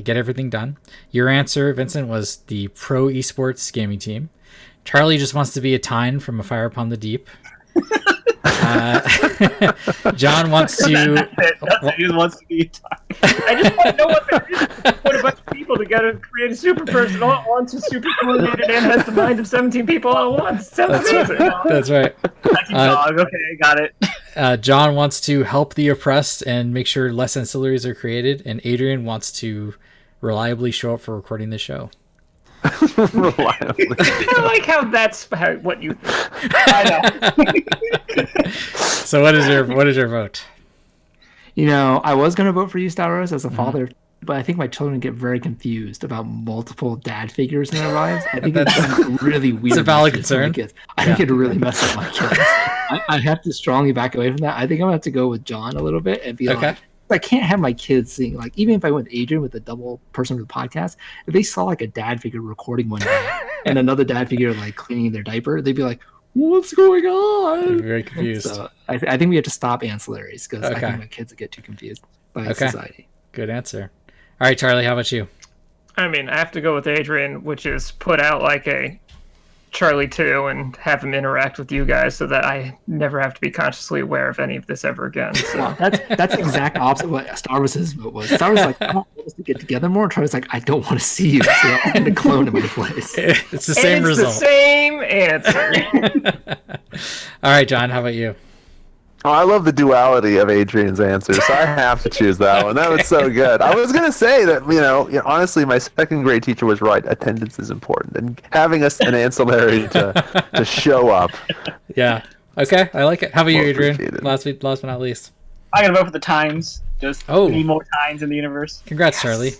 everything done. Your answer, Vincent, was the pro esports gaming team. Charlie just wants to be a Tyne from A Fire Upon the Deep. John wants to. He just wants to be a Tyne. I just want to know what there is. Put a bunch of people together, create a super person all at once who's super coordinated and has the mind of 17 people all at once. Sounds amazing. That's right. Dog. Okay, got it. John wants to help the oppressed and make sure less ancillaries are created, and Adrian wants to reliably show up for recording the show. Reliably. I like how that's what you think. I know. So what is your vote? I was gonna vote for you, Stavros, as a father, but I think my children get very confused about multiple dad figures in their lives. I think that's really weird. It's a valid concern. I think it really messed up my kids. I have to strongly back away from that. I think I'm gonna have to go with John a little bit and be like, I can't have my kids seeing, like, even if I went with Adrian with the double person with the podcast, if they saw like a dad figure recording one day and another dad figure like cleaning their diaper, they'd be like, what's going on? I'm very confused. So I think we have to stop ancillaries because I think my kids would get too confused by society. Good answer. All right, Charlie, how about you? I mean, I have to go with Adrian, which is put out like a Charlie 2 and have him interact with you guys so that I never have to be consciously aware of any of this ever again. So. Wow, that's the exact opposite of what Star Wars' vote was. Star Wars like, I want us to get together more. And Charlie's like, I don't want to see you. So I'm going to clone in my place. It's the same result. It's the same answer. All right, John, how about you? Oh, I love the duality of Adrian's answer, so I have to choose that one. That was so good. I was going to say that, honestly, my second grade teacher was right. Attendance is important, and having an ancillary to show up. Yeah. Okay, I like it. How about you, Adrian? Last but not least. I'm going to vote for the Tynes. Just need more Tynes in the universe. Congrats, Charlie.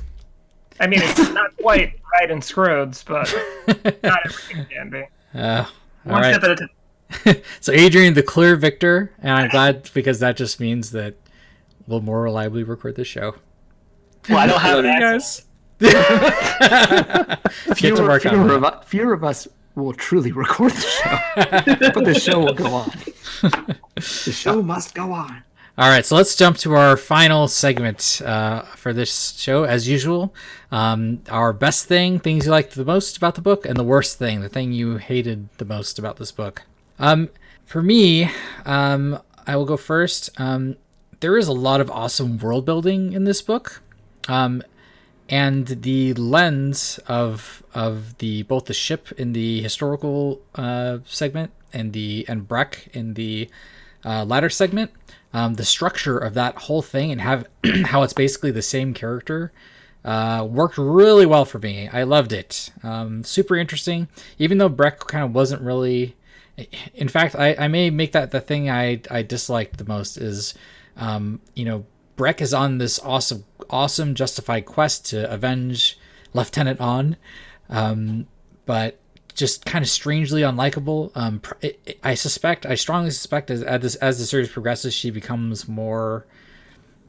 I mean, it's not quite right in Scrooge, but not everything can be. One step at a time. So Adrian, the clear victor, and I'm glad because that just means that we'll more reliably record this show. Well, I don't have an Fewer of us will truly record the show, but the show will go on. The show must go on. All right, so let's jump to our final segment for this show. As usual, our best things you liked the most about the book, and the worst thing, the thing you hated the most about this book. For me, I will go first. There is a lot of awesome world building in this book, and the lens of both the ship in the historical segment and Breq in the latter segment. The structure of that whole thing and how it's basically the same character worked really well for me. I loved it. Super interesting, even though Breq kind of wasn't really. In fact, I may make that the thing I disliked the most is, Breq is on this awesome justified quest to avenge Lieutenant On, but just kind of strangely unlikable. I strongly suspect as the series progresses, she becomes more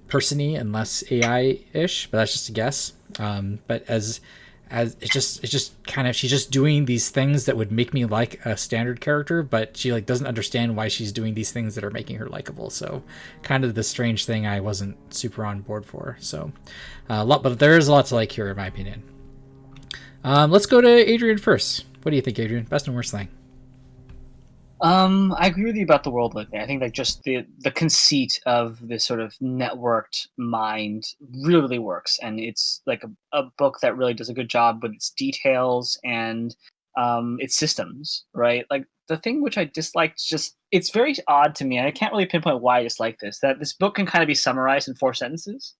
person-y and less AI-ish, but that's just a guess. But as it's just kind of, she's just doing these things that would make me like a standard character, but she doesn't understand why she's doing these things that are making her likable. So kind of the strange thing I wasn't super on board for. So but there is a lot to like here in my opinion. Let's go to Adrian first. What do you think, Adrian? Best and worst thing? I agree with you about the world building. I think just the conceit of this sort of networked mind really works, and it's like a book that really does a good job with its details and its systems, right? Like the thing which I disliked, it's very odd to me, and I can't really pinpoint why I dislike this, that this book can kind of be summarized in 4 sentences.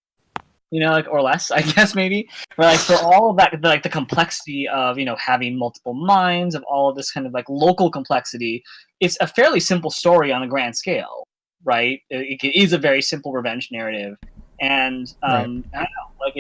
Or less, I guess, maybe. Or for all of that, the complexity of, having multiple minds, of all of this kind of local complexity, it's a fairly simple story on a grand scale, right? It is a very simple revenge narrative. And I don't know,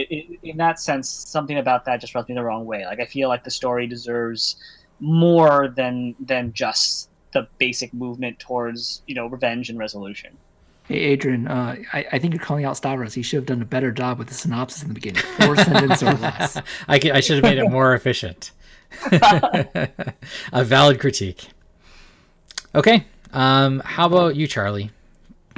in that sense, something about that just rubs me the wrong way. I feel like the story deserves more than just the basic movement towards revenge and resolution. Hey, Adrian, I think you're calling out Stavros. He should have done a better job with the synopsis in the beginning. 4 sentences or less. I should have made it more efficient. A valid critique. Okay. How about you, Charlie?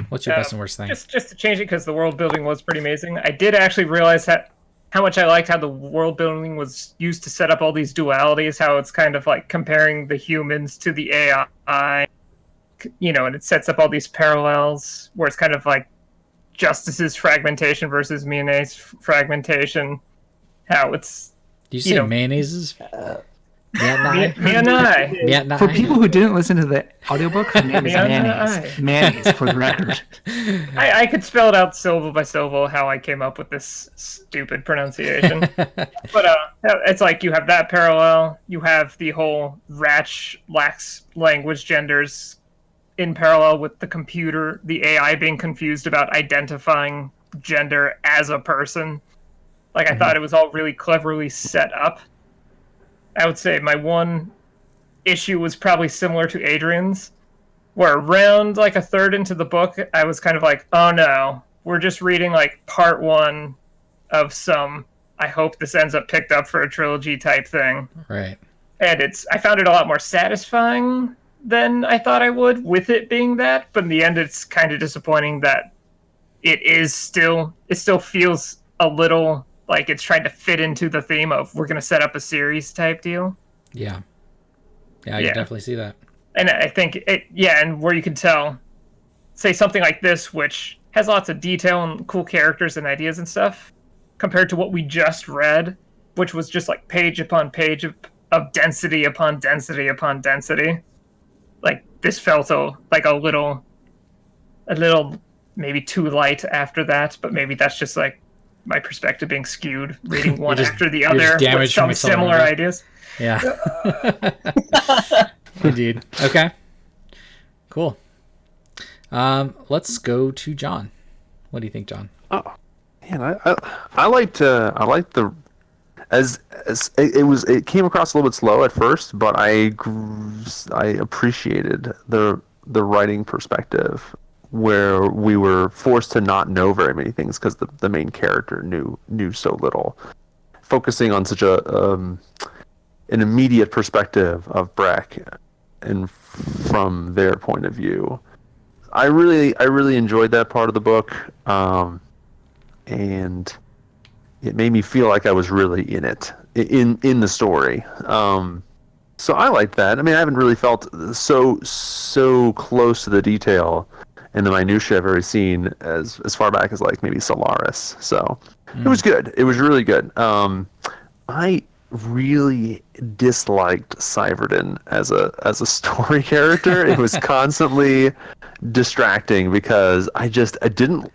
What's your best and worst thing? Just to change it, because the world building was pretty amazing. I did actually realize how much I liked how the world building was used to set up all these dualities, how it's kind of like comparing the humans to the AI, and it sets up all these parallels where it's kind of like Justice's fragmentation versus mayonnaise fragmentation. How it's... Do you say mayonnaises? For people who didn't listen to the audiobook, her name is mayonnaise. Mayonnaise, for the record. I could spell it out syllable by syllable how I came up with this stupid pronunciation. But it's like you have that parallel. You have the whole Raadch lacks language genders in parallel with the AI being confused about identifying gender as a person. Like, I thought it was all really cleverly set up. I would say my one issue was probably similar to Adrian's, where around like a third into the book, I was kind of like, oh no, we're just reading like part 1 of some, I hope this ends up picked up for a trilogy type thing. Right. And I found it a lot more satisfying than I thought I would with it being that, but in the end it's kind of disappointing that it still feels a little like it's trying to fit into the theme of we're going to set up a series type deal. Yeah. Yeah, I can definitely see that. And I think and where you can tell, say something like this, which has lots of detail and cool characters and ideas and stuff, compared to what we just read, which was just like page upon page of density upon density upon density. Like, this felt like a little maybe too light after that, but maybe that's just like my perspective being skewed, reading one after the other with some similar ideas. Yeah. Indeed. Okay. Cool. Let's go to John. What do you think, John? Oh, man, I liked the it came across a little bit slow at first, but I appreciated the writing perspective, where we were forced to not know very many things because the main character knew so little. Focusing on such an immediate perspective of Breq and from their point of view, I really enjoyed that part of the book, and it made me feel like I was really in it, in the story. So I liked that. I mean, I haven't really felt so close to the detail and the minutiae I've ever seen as far back as like maybe Solaris. So it was good. It was really good. I really disliked Syverden as a story character. It was constantly distracting because I didn't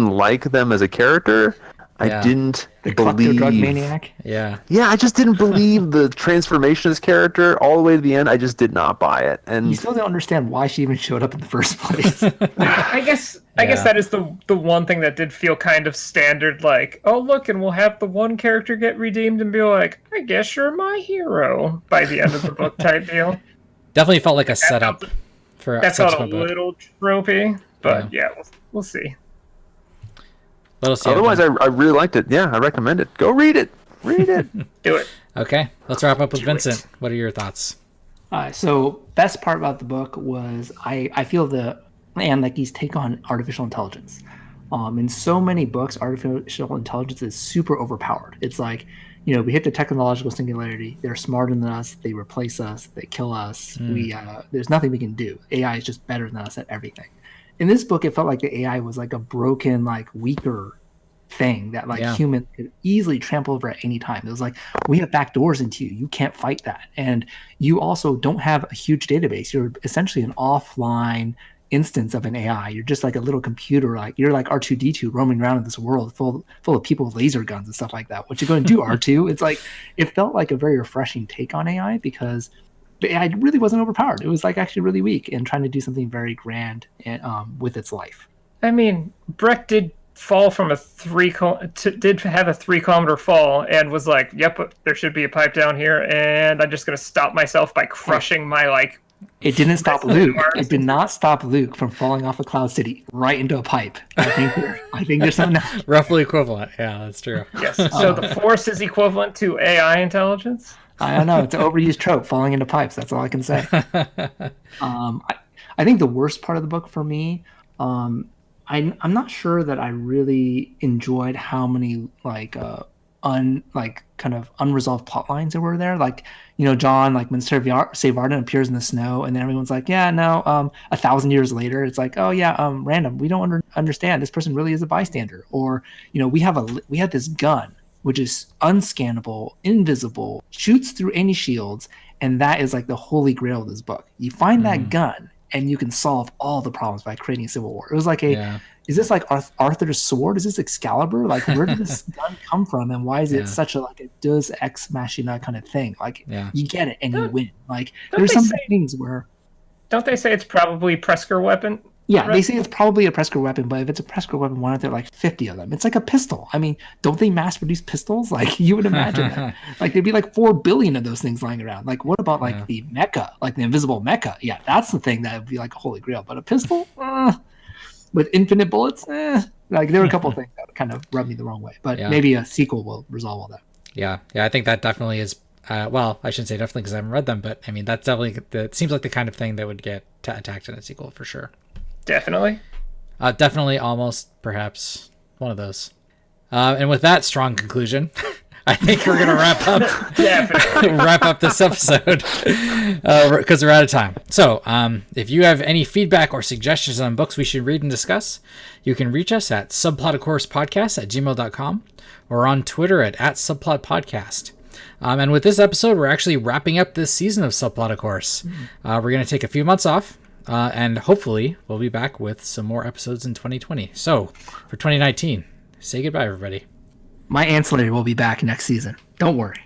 like them as a character. Yeah. I didn't Drug maniac. Yeah. Yeah, I just didn't believe the transformation of this character all the way to the end. I just did not buy it. And You still don't understand why she even showed up in the first place. I guess that is the one thing that did feel kind of standard, like, oh look, and we'll have the one character get redeemed and be like, I guess you're my hero by the end of the book type deal. Definitely felt like a setup for that a felt a subsequent book. little tropey, but yeah we'll see. Otherwise, I really liked it. Yeah, I recommend it. Go read it. Read it. Do it. Okay, let's wrap up with Vincent. What are your thoughts? So best part about the book was I feel Anne Leckie's take on artificial intelligence. In so many books, artificial intelligence is super overpowered. It's like, we hit the technological singularity. They're smarter than us. They replace us. They kill us. There's nothing we can do. AI is just better than us at everything. In this book, it felt like the AI was like a broken, like weaker thing that humans could easily trample over at any time. It was like, we have backdoors into you. You can't fight that. And you also don't have a huge database. You're essentially an offline instance of an AI. You're just like a little computer. Like, you're like R2-D2 roaming around in this world full of people with laser guns and stuff like that. What you going to do, R2? It's like, it felt like a very refreshing take on AI because the AI really wasn't overpowered. It was like actually really weak and trying to do something very grand and, with its life. I mean, Breq did fall from a did have a 3-kilometer fall and was like, yep, there should be a pipe down here, and I'm just gonna stop myself by crushing my like. It didn't stop Luke. It did not stop Luke from falling off a Cloud City right into a pipe. I think there's something else. Roughly equivalent. Yeah, that's true. Yes. So the Force is equivalent to AI intelligence. I don't know. It's an overused trope, falling into pipes. That's all I can say. I think the worst part of the book for me, I'm not sure that I really enjoyed how many kind of unresolved plot lines there were there. Like, John, like when Savardin appears in the snow, and then everyone's like, yeah, no, 1,000 years later, it's like, oh yeah, random. We don't understand. This person really is a bystander. Or, we have this gun, which is unscannable, invisible, shoots through any shields, and that is like the holy grail of this book. You find that gun, and you can solve all the problems by creating a civil war. It was like is this like Arthur's sword? Is this Excalibur? Like, where did this gun come from, and why is it such a Deus Ex Machina kind of thing? Like, you get it and you win. Like, there's some things where... Don't they say it's probably Presker weapon? Yeah, they say it's probably a Presker weapon, but if it's a Presker weapon, why aren't there like 50 of them? It's like a pistol. I mean, don't they mass produce pistols? Like, you would imagine that. Like, there'd be like 4 billion of those things lying around. Like, what about like the mecha, like the invisible mecha? Yeah, that's the thing that would be like a holy grail. But a pistol with infinite bullets, like there were a couple of things that kind of rubbed me the wrong way. But maybe a sequel will resolve all that. Yeah, I think that definitely is. Well, I shouldn't say definitely because I haven't read them, but I mean that's definitely it seems like the kind of thing that would get attacked in a sequel for sure. Definitely. Definitely, almost, perhaps, one of those. And with that strong conclusion, I think we're going to wrap up this episode because we're out of time. So if you have any feedback or suggestions on books we should read and discuss, you can reach us at subplotofcourse@gmail.com or on Twitter at @subplotpodcast. And with this episode, we're actually wrapping up this season of Subplot of Course. We're going to take a few months off. And hopefully we'll be back with some more episodes in 2020. So for 2019, say goodbye, everybody. My ancillary will be back next season. Don't worry.